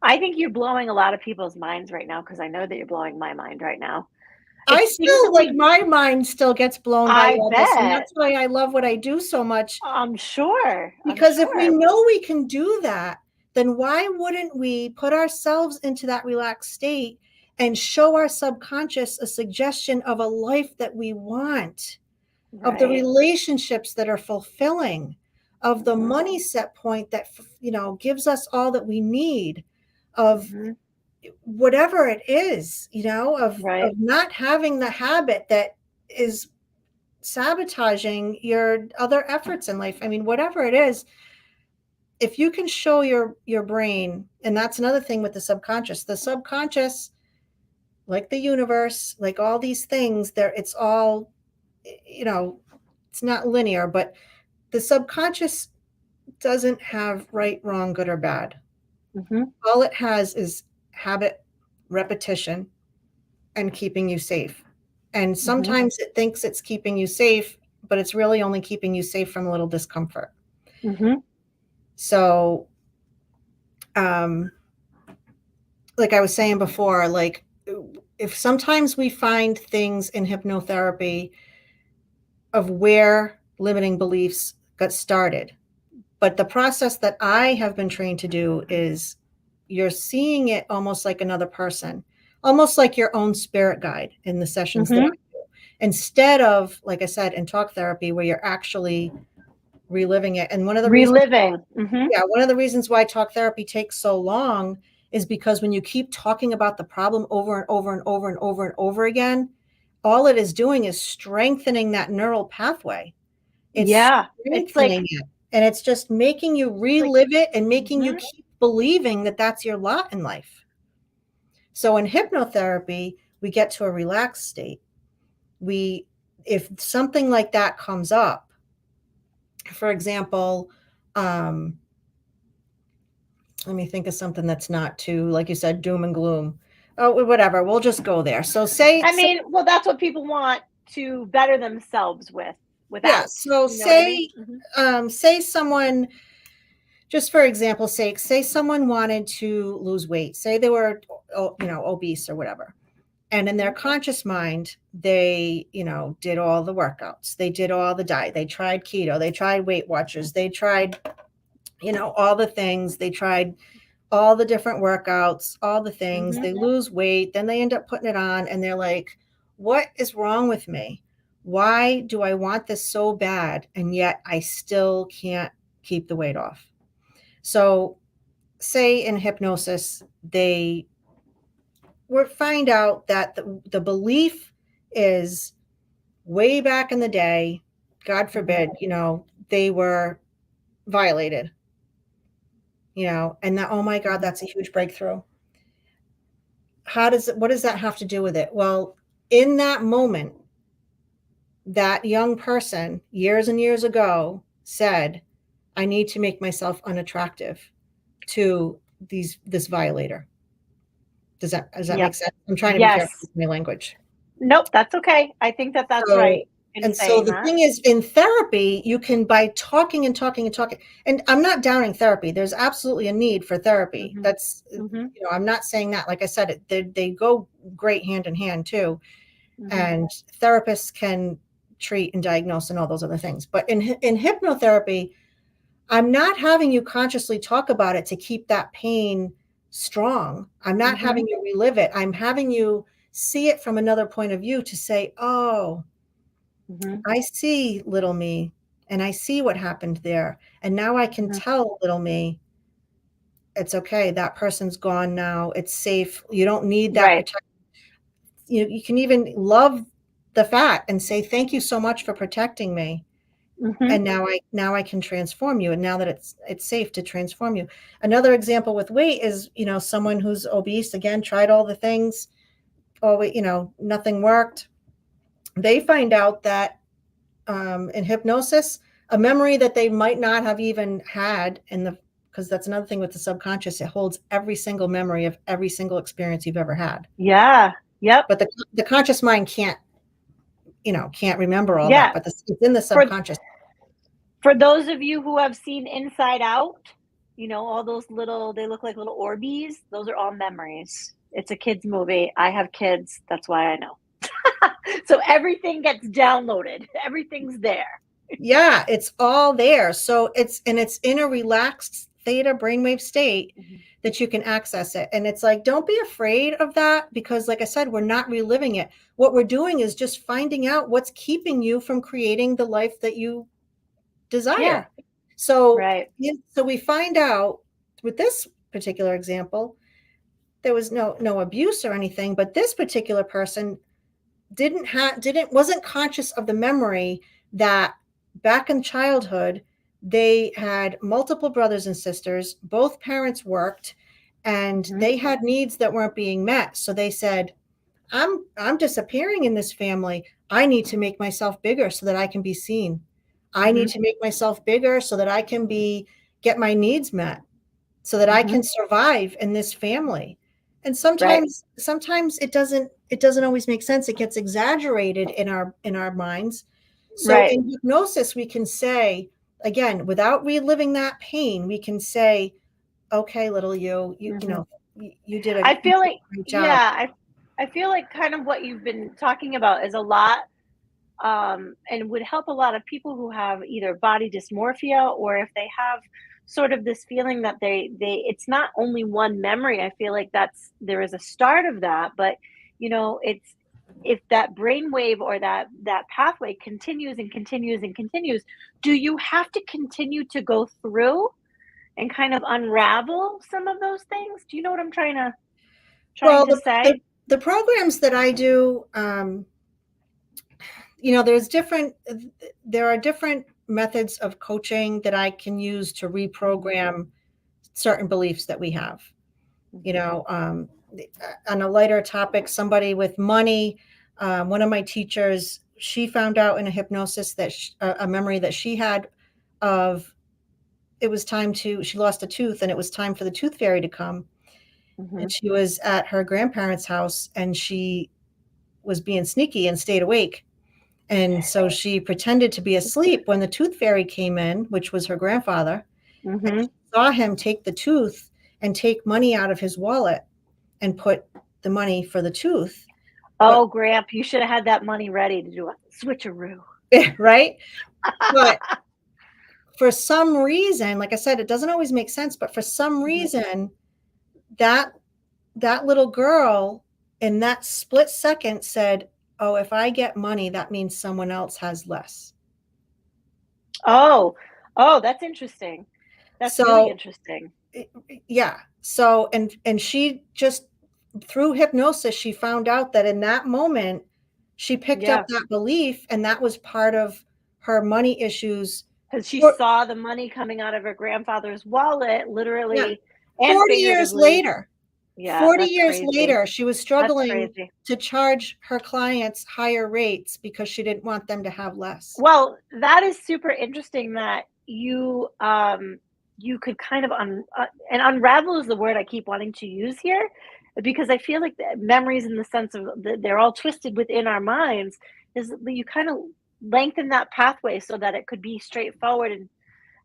I think you're blowing a lot of people's minds right now because I know that you're blowing my mind right now. I It's things still that like we my mind still gets blown by I all this, and bet. that's why I love what I do so much. I'm sure. I'm Because if we sure. know we can do that, then why wouldn't we put ourselves into that relaxed state and show our subconscious a suggestion of a life that we want, of the Right. relationships that are fulfilling, of the Mhm. money set point that gives us all that we need, of Mhm. whatever it is, of Right. not having the habit that is sabotaging your other efforts in life. I mean, whatever it is, if you can show your brain, and that's another thing with the subconscious, like the universe, like all these things, there it's all, you know, it's not linear, but the subconscious doesn't have right, wrong, good or bad. Mhm. All it has is habit, repetition, and keeping you safe. And Mhm. sometimes it thinks it's keeping you safe, but it's really only keeping you safe from a little discomfort. Mhm. So, um, like I was saying before, like if sometimes we find things in hypnotherapy of where limiting beliefs got started, but the process that I have been trained to do is you're seeing it almost like another person, almost like your own spirit guide in the sessions that Mhm. I do. Instead of, like I said, in talk therapy, where you're actually reliving it. And Reliving. Mhm. one of the reasons why talk therapy takes so long is because when you keep talking about the problem over and over and over and over and over again, all it is doing is strengthening that neural pathway. It's Yeah. strengthening it. And it's just making you It's like relive it and making you mhm. keep believing that that's your lot in life. So in hypnotherapy, we get to a relaxed state. We, if something like that comes up, for example, um, let me think of something that's not too, like you said, doom and gloom. Oh, whatever. We'll just go there. So I mean, well, that's what people want to better themselves yeah. without. So You know what I mean? Mhm. say someone, just for example's sake, say someone wanted to lose weight. Say they were, obese or whatever. And in their Mhm. conscious mind, they, did all the workouts. They did all the diet. They tried keto. They tried Weight Watchers. They tried, all the things. They tried all the different workouts, all the things. Mhm. They lose weight, then they end up putting it on and they're like, what is wrong with me? Why do I want this so bad? And yet I still can't keep the weight off. So say in hypnosis, they would find out that the belief is way back in the day, God Mhm. forbid, they were violated, and that, oh my God, Mhm. that's a huge breakthrough. What does that have to do with it? Well, in that moment, that young person years and years ago said, I need to make myself unattractive to this violator. Does that make Yep. sense? I'm trying to be careful Yes. with my language. Nope, that's okay. I think that that's So right in and so saying the that. thing is, in therapy, you can, by talking and talking and talking, and I'm not downing therapy. There's absolutely a need for therapy. Mhm. That's, Mhm. I'm not saying that. Like I said, they go great hand in hand too. Mhm. And therapists can treat and diagnose and all those other things. But in hypnotherapy, I'm not having you consciously talk about it to keep that pain strong. I'm not Mhm. having you relive it. I'm having you see it from another point of view to say, oh, Mhm. I see little me and I see what happened there. And now I can Mhm. tell little me, it's okay. That person's gone now. It's safe. You don't need that Right. protection. You can even love the fact and say, thank you so much for protecting me. Mhm. And now I can transform you. And now that it's safe to transform you. Another example with weight is, someone who's obese, again, tried all the things, nothing worked. They find out that in hypnosis, a memory that they might not have even had because that's another thing with the subconscious, it holds every single memory of every single experience you've ever had. Yeah. Yep. But the conscious mind can't remember all that, Yeah. but it's in the For subconscious. for those of you who have seen Inside Out, all those little they look like little Orbeez, those are all memories. It's a kids movie. I have kids, that's why I know. So everything gets downloaded. Everything's there. Yeah, it's all there. So it's in a relaxed theta brainwave state Mhm. that you can access it. And it's like, don't be afraid of that because, like I said, we're not reliving it. What we're doing is just finding out what's keeping you from creating the life that you Yeah. desire. So, Right. so we find out with this particular example, there was no abuse or anything, but this particular person wasn't conscious of the memory that back in childhood they had multiple brothers and sisters, both parents worked, and Mhm. they had needs that weren't being met. So they said, I'm disappearing in this family. I need to make myself bigger so that I can be seen. I need Mhm. to make myself bigger so that I can get my needs met, so that I Mhm. can survive in this family. And Right. sometimes it doesn't always make sense. It gets exaggerated in our minds. So Right. in hypnosis, we can say, again, without reliving that pain, we can say, okay, little Mhm. you did a I feel like great job. yeah, I feel like kind of what you've been talking about is a lot and would help a lot of people who have either body dysmorphia or if they have sort of this feeling that they it's not only one memory. I feel like there is a start of that, but it's if that brainwave or that pathway continues and continues and continues, do you have to continue to go through and kind of unravel some of those things? Do you know what I'm trying Well, to the say? the programs that I do, there's there are different methods of coaching that I can use to Mhm. reprogram certain beliefs that we have. you Mhm. know um, on a lighter topic, somebody with money, one of my teachers, she found out in a hypnosis that a memory that she had of, she lost a tooth and it was time for the tooth fairy to come, and Mhm. she was at her grandparents' house and she was being sneaky and stayed awake. And so she pretended to be asleep when the tooth fairy came in, which was her grandfather, and she Mhm. saw him take the tooth and take money out of his wallet and put the money for the tooth. But Oh, Gramp, you should have had that money ready to do a switcheroo. right? But for some reason, like I said, it doesn't always make sense, but for some Mhm. reason, that that little girl in that split second said, "Oh, if I get money, that means someone else has less." Oh, oh, that's interesting. That's really So interesting. yeah. So and she just through hypnosis, she found out that in that moment, she picked up Yeah, that belief, and that was part of her money issues. because she For, saw the money coming out of her grandfather's wallet, yeah, literally and 40 years figuratively. later, Yeah, 40 that's years crazy. later, she was That's struggling crazy. to charge her clients higher rates because she didn't want them to have less. Well, that is super interesting that you could kind of and unravel is the word I keep wanting to use here, because I feel like the memories in the sense of they're all twisted within our minds, is that you kind of lengthen that pathway so that it could be straightforward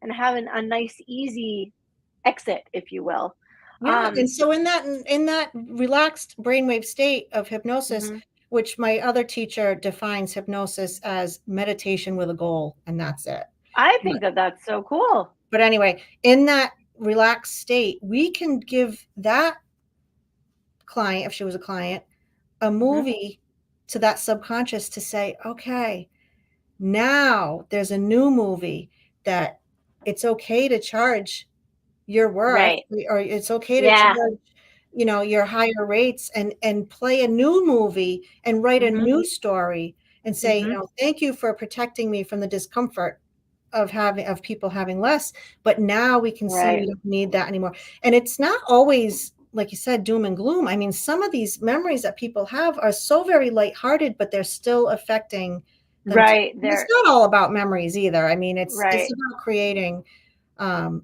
and have a nice easy exit, if you will. Yeah, and Um, so in that relaxed brainwave state of hypnosis, mhm. which my other teacher defines hypnosis as meditation with a goal, and that's it. I think But, that that's so cool. but anyway, in that relaxed state, we can give that client, if she was a client, a Mhm. movie to that subconscious to say, okay, now there's a new movie that it's okay to charge your worth, Right. or it's okay to Yeah. charge, your higher rates, and play a new movie and write a Mhm. new story and say, Mhm. thank you for protecting me from the discomfort of people having less, but now we can see we Right. don't need that anymore. And it's not always, like you said, doom and gloom. I mean, some of these memories that people have are so very lighthearted, but they're still affecting them too. Right. And it's There. not all about memories either. I mean, it's Right. about creating,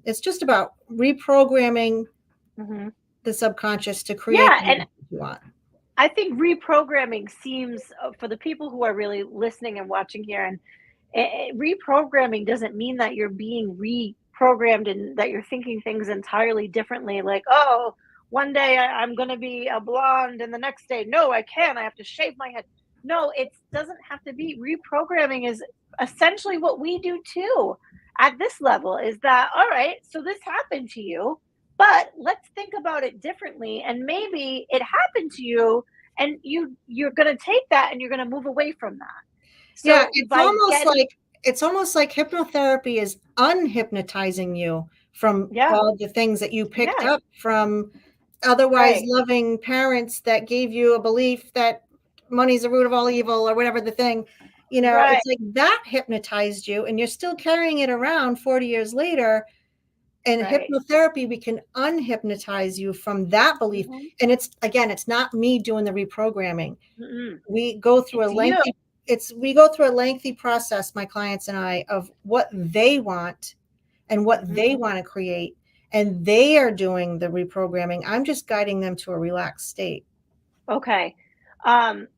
it's just about reprogramming Mhm. the subconscious to create Yeah, the and life you want. I think reprogramming seems, for the people who are really listening and watching here, and reprogramming doesn't mean that you're being reprogrammed and that you're thinking things entirely differently. Like, oh, one day I'm going to be a blonde, and the next day, no, I can't. I have to shave my head. No, it doesn't have to be. Reprogramming is essentially what we do too at this level. Is that all right? So this happened to you, but let's think about it differently. And maybe it happened to you, and you're going to take that and you're going to move away from that. Yeah, So by getting, it's almost like hypnotherapy is unhypnotizing you from yeah, all the things that you picked yeah, up from otherwise right, loving parents that gave you a belief that money's the root of all evil or whatever the thing. right, It's like that hypnotized you, and you're still carrying it around 40 years later. And right. hypnotherapy, we can unhypnotize you from that belief. Mhm, And it's not me doing the reprogramming. mm-mm. We go through a It's you. lengthy we go through a lengthy process, my clients and I, of what they want and what Mhm. they want to create. And they are doing the reprogramming. I'm just guiding them to a relaxed state. Okay.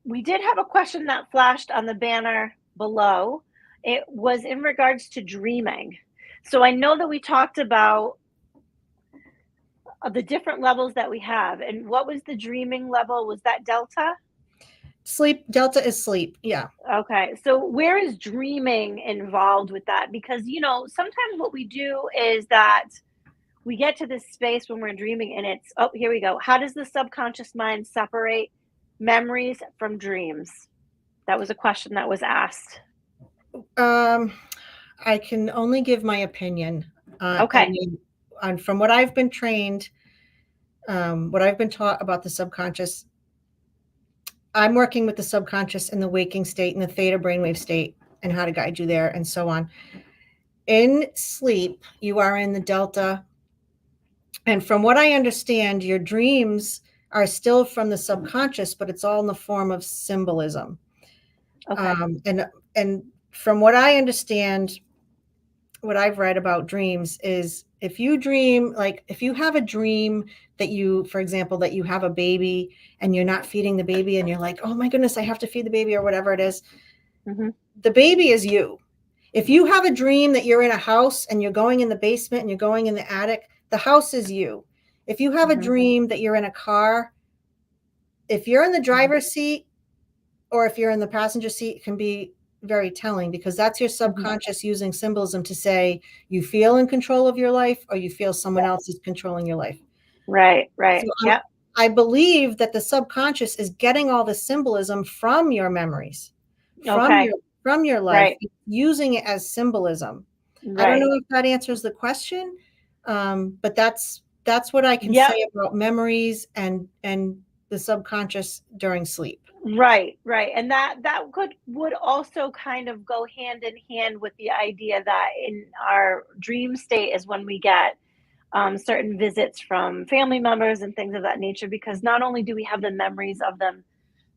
We did have a question that flashed on the banner below. It was in regards to dreaming. So I know that we talked about the different levels that we have, and what was the dreaming level? Was that Delta? Sleep, delta is sleep. Yeah. Okay. So where is dreaming involved with that? Because, sometimes what we do is that we get to this space when we're dreaming, and it's, oh, here we go. How does the subconscious mind separate memories from dreams? That was a question that was asked. Um, I can only give my opinion. Okay. And from what I've been trained, what I've been taught about the subconscious, I'm working with the subconscious in the waking state, in the theta brainwave state, and how to guide you there, and so on. In sleep, you are in the delta. And from what I understand, your dreams are still from the subconscious, but it's all in the form of symbolism. Okay. And from what I understand, what I've read about dreams is if you dream, like if you have a dream that you, for example, that you have a baby and you're not feeding the baby and you're like, oh my goodness, I have to feed the baby or whatever it is, Hmm. the baby is you. If you have a dream that you're in a house and you're going in the basement and you're going in the attic, the house is you. If you have a Hmm. dream that you're in a car, if you're in the Hmm. driver's seat or if you're in the passenger seat, it can be very telling because that's your Hmm. subconscious using symbolism to say you feel in control of your life or you feel someone else is controlling your life. Right. So Right. Yep. I believe that the subconscious is getting all the symbolism from your memories, from Okay. your life, Right. using it as symbolism. I don't Right. know if that answers the question, But that's what I can Yep. say about memories and the subconscious during sleep. Right, right. And that could would also kind of go hand in hand with the idea that in our dream state is when we get certain visits from family members and things of that nature, because not only do we have the memories of them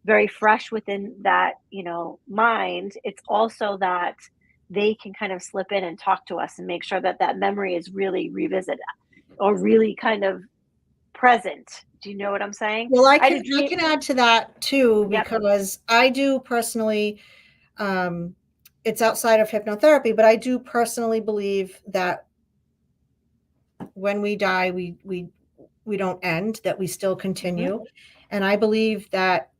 very fresh within that, mind, it's also that they can kind of slip in and talk to us and make sure that that memory is really revisited or really kind of present. Do you know what I'm saying? Well, I had a I dream. can add to that too, Yep. because I do personally, um, it's outside of hypnotherapy, but I do personally believe that when we die, we don't end, that we still Hmm. continue. And I believe that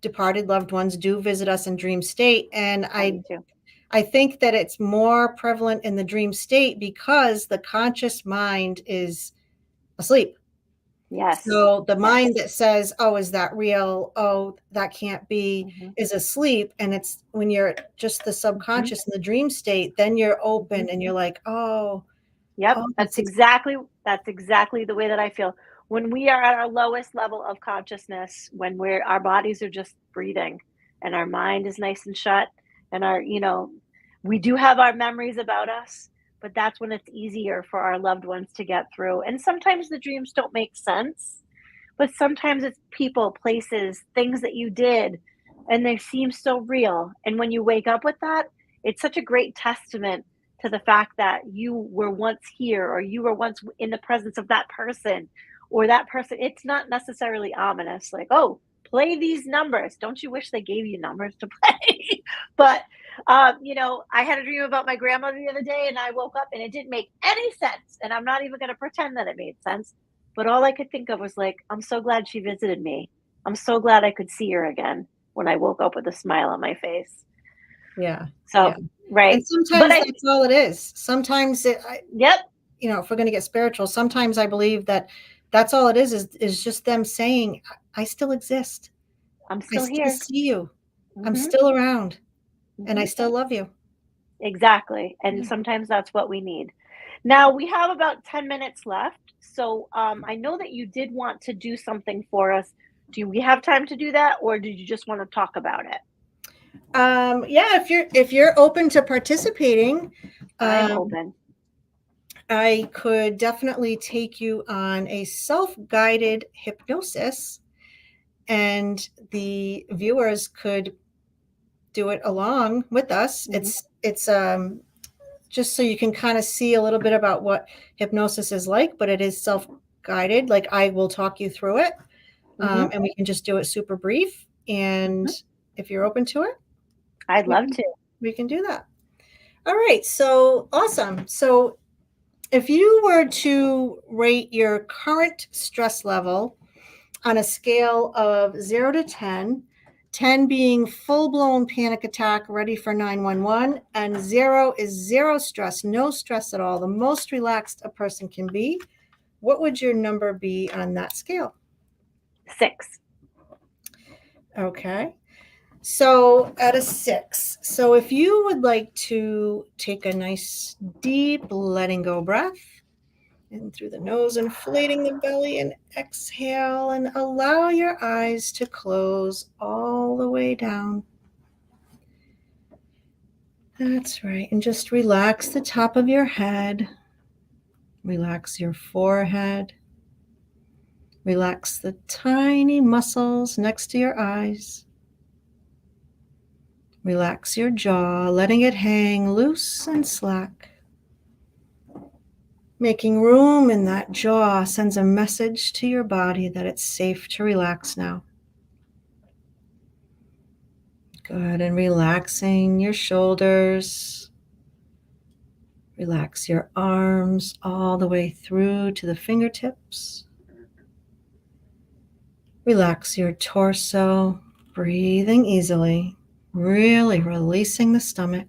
departed loved ones do visit us in dream state. And I do too. I think that it's more prevalent in the dream state because the conscious mind is asleep. Yes. So the mind Yes. that says, "Oh, is that real? Oh, that can't be," Hmm. is asleep. And it's when you're just the Hmm. subconscious in the dream state, then you're Hmm. open and you're like, "Oh, Yep, oh, that's exactly the way that I feel. When we are at our lowest level of consciousness, when our bodies are just breathing and our mind is nice and shut and we do have our memories about us, but that's when it's easier for our loved ones to get through. And sometimes the dreams don't make sense, but sometimes it's people, places, things that you did, and they seem so real. And when you wake up with that, it's such a great testament to the fact that you were once here or you were once in the presence of that person or that person. It's not necessarily ominous, like, oh, play these numbers. Don't you wish they gave you numbers to play? But I had a dream about my grandmother the other day and I woke up and it didn't make any sense. And I'm not even going to pretend that it made sense, but all I could think of was like, I'm so glad she visited me. I'm so glad I could see her again when I woke up with a smile on my face. yeah, yeah." So, right. And But sometimes that's all it is. Sometimes yep, if we're going to get spiritual, sometimes I believe that that's all it is just them saying, "I still exist. I'm I still still here. see you. I'm Hmm. still around, and I Hmm. still love you." Exactly. And Yeah. sometimes that's what we need. Now we have about 10 minutes left. So I know that you did want to do something for us. Do we have time to do that, or did you just want to talk about it? Yeah, if you're open to participating, I'm um, open. I could definitely take you on a self-guided hypnosis, and the viewers could do it along with us. Hmm. It's just so you can kind of see a little bit about what hypnosis is like, but it is self-guided. Like I will talk you through it, Hmm. and we can just do it super brief. And Hmm. if you're open to it, I'd we love can to. we can do that. All right, so awesome. So if you were to rate your current stress level on a scale of 0 to 10, 10 being full blown panic attack, ready for 911, and 0 is zero stress, no stress at all, the most relaxed a person can be, what would your number be on that scale? 6. Okay. So at a 6. So if you would like to take a nice deep letting go breath in through the nose, inflating the belly, and exhale, and allow your eyes to close all the way down. That's right. And just relax the top of your head, relax your forehead, relax the tiny muscles next to your eyes. Relax your jaw, letting it hang loose and slack. Making room in that jaw sends a message to your body that it's safe to relax now. Good. And relaxing your shoulders. Relax your arms all the way through to the fingertips. Relax your torso, breathing easily, really releasing the stomach.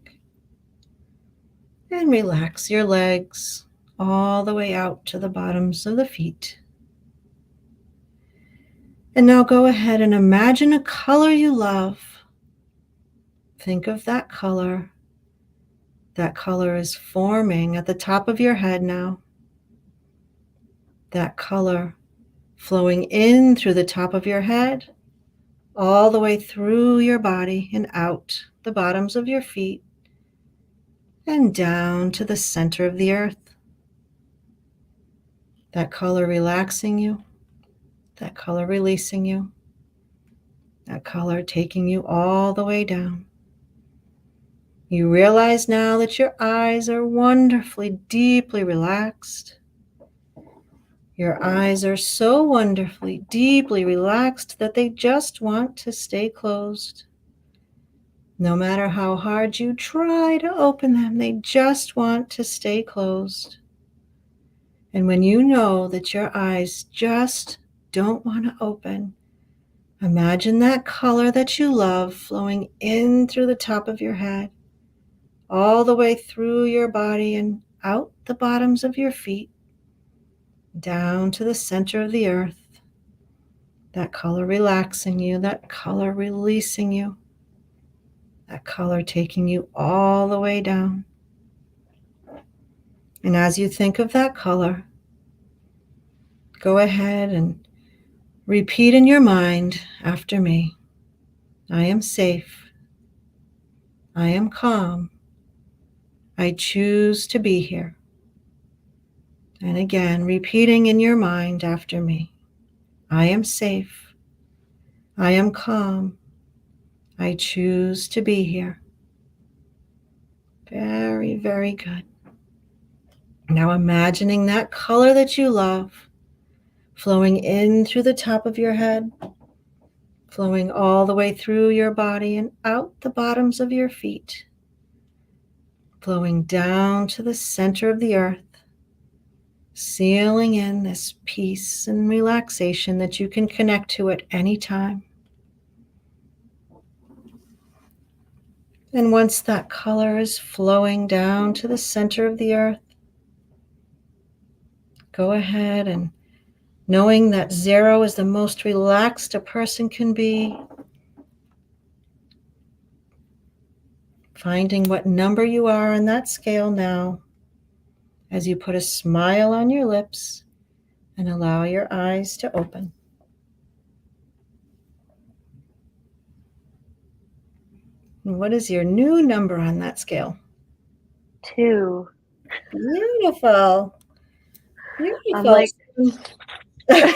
And relax your legs all the way out to the bottoms of the feet. And now go ahead and imagine a color you love. Think of that color That color is forming at the top of your head now. That color flowing in through the top of your head, all the way through your body and out the bottoms of your feet and down to the center of the earth. That color relaxing you, that color releasing you, that color taking you all the way down. You realize now that your eyes are wonderfully, deeply relaxed. Your eyes are so wonderfully, deeply relaxed that they just want to stay closed. No matter how hard you try to open them, they just want to stay closed. And when you know that your eyes just don't want to open, imagine that color that you love flowing in through the top of your head, all the way through your body and out the bottoms of your feet, down to the center of the earth. That color relaxing you, that color releasing you, that color taking you all the way down. And as you think of that color, go ahead and repeat in your mind after me. I am safe. I am calm. I choose to be here. And again, repeating in your mind after me. I am safe. I am calm. I choose to be here. Very, very good. Now imagining that color that you love flowing in through the top of your head, flowing all the way through your body and out the bottoms of your feet, flowing down to the center of the earth, sealing in this peace and relaxation that you can connect to at any time. And once that color is flowing down to the center of the earth, go ahead and knowing that 0 is the most relaxed a person can be, finding what number you are on that scale now as you put a smile on your lips and allow your eyes to open. And what is your new number on that scale? 2. Beautiful. Beautiful. I'm like, And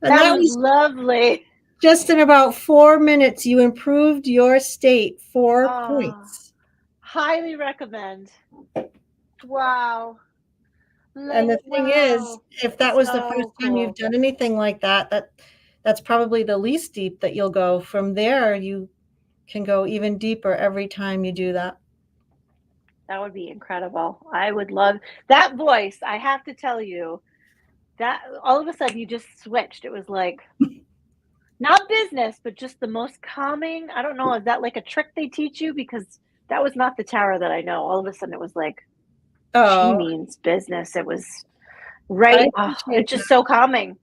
that was lovely. Just in about 4 minutes, you improved your state 4 points. Highly recommend. Wow. And the thing is, if that was the first time you've done anything like that, that's probably the least deep that you'll go. From there, you can go even deeper every time you do that. That would be incredible. I would love that voice. I have to tell you that all of a sudden you just switched. It was like not business, but just the most calming. I don't know. Is that like a trick they teach you? Because that was not the Tara that I know. All of a sudden it was like, she means business. It was right. It's just so calming.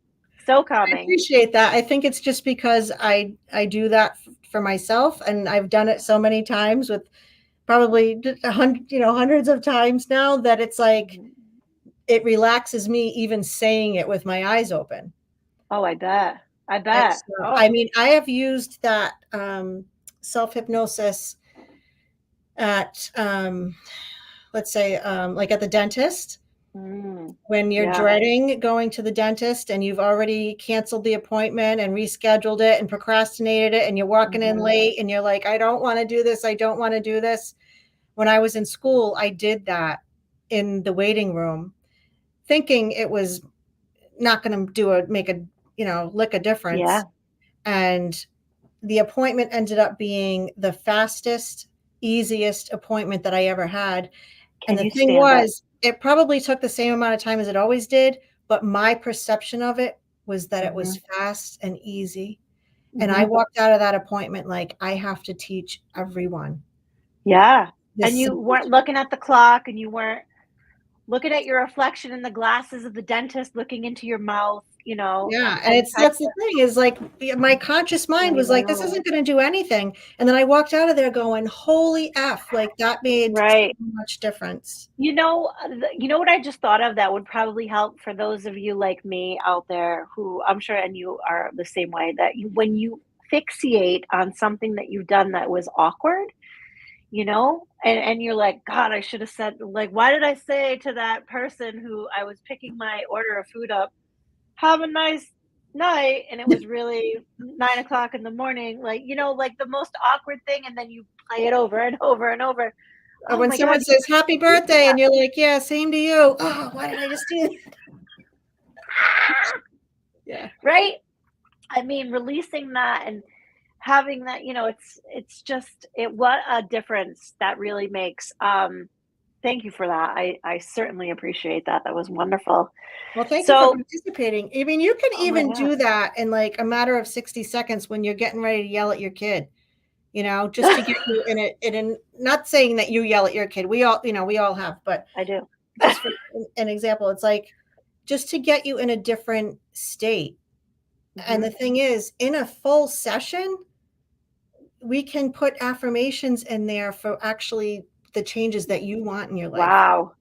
So calming. I appreciate that. I think it's just because I do that for myself, and I've done it so many times with probably hundreds of times now that it's like it relaxes me even saying it with my eyes open. Oh, I bet. I mean, I have used that self-hypnosis at let's say like at the dentist. When you're dreading going to the dentist and you've already canceled the appointment and rescheduled it and procrastinated it, and you're walking in late and you're like, I don't want to do this. I don't want to do this. When I was in school, I did that in the waiting room, thinking it was not going to make a lick a difference. Yeah. And the appointment ended up being the fastest, easiest appointment that I ever had. And the thing was, it probably took the same amount of time as it always did, but my perception of it was that it was fast and easy. And I walked out of that appointment like, I have to teach everyone. Yeah. And you weren't looking at the clock, and you weren't looking at your reflection in the glasses of the dentist looking into your mouth. Yeah, and and it's kind that's the thing is like my conscious of mind was letting like, this go. isn't going to do anything, and then I walked out of there going, "Holy f!" Like that made so Right. much difference. You know what I just thought of that would probably help for those of you like me out there who I'm sure and you are the same way, that when you fixate on something that you've done that was awkward, and you're like, God, I should have said, like, why did I say to that person who I was picking my order of food up, have a nice night, and it was really 9 o'clock in the morning, like, like the most awkward thing, and then you play it over and over and over. Or Oh when my God, someone says "Happy you do birthday" and you're like, "Yeah, same to you." Oh, why did I just do that? that. Yeah. Right? I mean, releasing that and having that, it's just what a difference that really makes. Thank you for that. I certainly appreciate that. That was wonderful. Well, thank you for So, participating. I mean, you can oh my even God. do that in like a matter of 60 seconds when you're getting ready to yell at your kid, just to get you not saying that you yell at your kid. We all have, but I do. just for an example, it's like just to get you in a different state. And Hmm. the thing is, in a full session, we can put affirmations in there for actually the changes that you want in your life. Wow.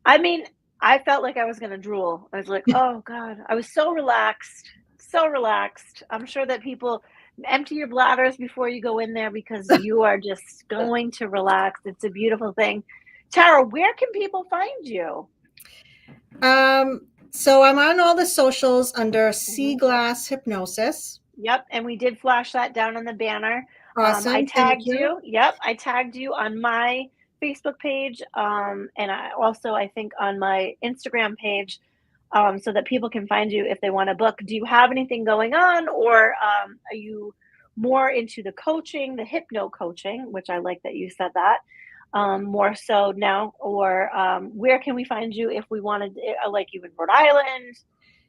I mean, I felt like I was gonna drool. I was like, "Oh god." I was so relaxed, so relaxed. I'm sure that people empty your bladders before you go in there because you are just going to relax. It's a beautiful thing. Tara, where can people find you? So I'm on all the socials under Mhm. Seaglass Hypnosis. Yep, and we did flash that down on the banner. I Awesome. Thank tagged you. you. Yep, I tagged you on my Facebook page, and I think on my Instagram page, so that people can find you if they want to book. Do you have anything going on, or are you more into the coaching, the hypno coaching, which I like that you said that, more so now, or where can we find you if we wanted, like you in Rhode Island,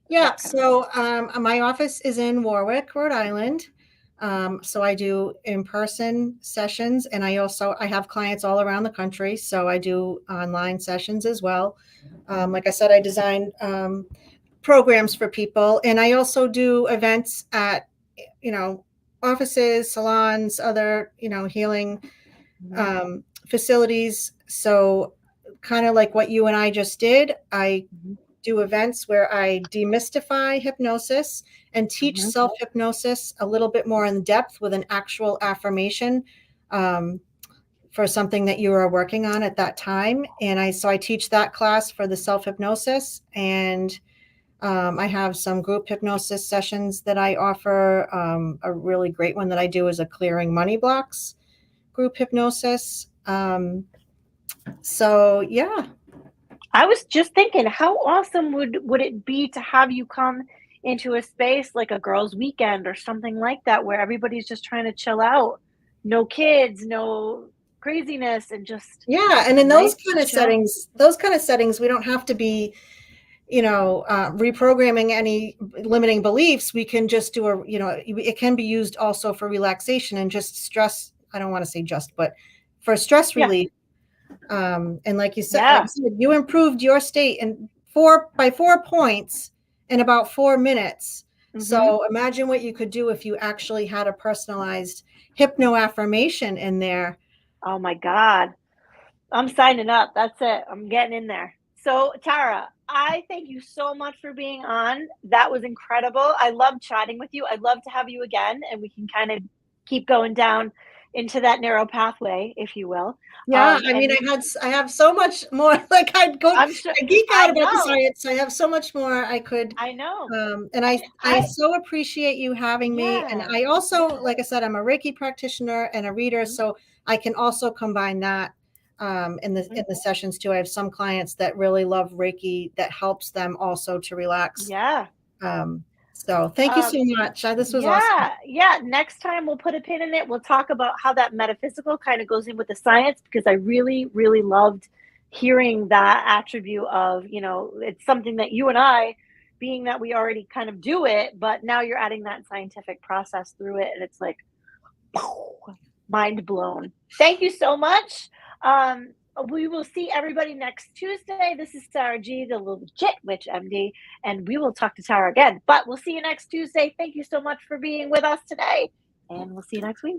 Yeah. that kind of thing? So my office is in Warwick, Rhode Island. So I do in-person sessions, and I have clients all around the country. So I do online sessions as well. Like I said, I design programs for people, and I also do events at you know offices, salons, other healing Mhm, facilities. So kind of like what you and I just did, I mhm, do events where I demystify hypnosis and teach mhm. self hypnosis a little bit more in depth with an actual affirmation um, for something that you are working on at that time. And I teach that class for the self hypnosis, and I have some group hypnosis sessions that I offer. A really great one that I do is a clearing money blocks group hypnosis. So yeah, I was just thinking, how awesome would it be to have you come into a space like a girls' weekend or something like that, where everybody's just trying to chill out, no kids, no craziness, and just yeah, and a in nice chill. those kind of settings, we don't have to be reprogramming any limiting beliefs. We can just do it can be used also for relaxation and just stress. I don't want to say just, but for stress Yeah, relief. And like you yeah. said, you improved your state and by 4 points in about 4 minutes. Hmm. So imagine what you could do if you actually had a personalized hypno affirmation in there. Oh my God. I'm signing up. That's it. I'm getting in there. So, Tara, I thank you so much for being on. That was incredible. I love chatting with you. I'd love to have you again, and we can kind of keep going down into that narrow pathway, if you will. Yeah, I mean, And I have so much more. Like I'm sure I geek out I about the know, science. I have so much more I could, I know, and and I so appreciate you having me. And yeah, I also, like I said, I'm a Reiki practitioner and a reader, mhm, so I can also combine that mhm, in the sessions too. I have some clients that really love Reiki that helps them also to relax. yeah. So thank you so Um, much. This was awesome. Yeah, yeah. Next time we'll put a pin in it. We'll talk about how that metaphysical kind of goes in with the science, because I really, really loved hearing that attribute of, it's something that you and I, being that we already kind of do it, but now you're adding that scientific process through it. And it's like, mind blown. Thank you so much. Um, We will see everybody next Tuesday. This is Sarah G, the legit witch MD, and we will talk to Tara again. But we'll see you next Tuesday. Thank you so much for being with us today, and we'll see you next week.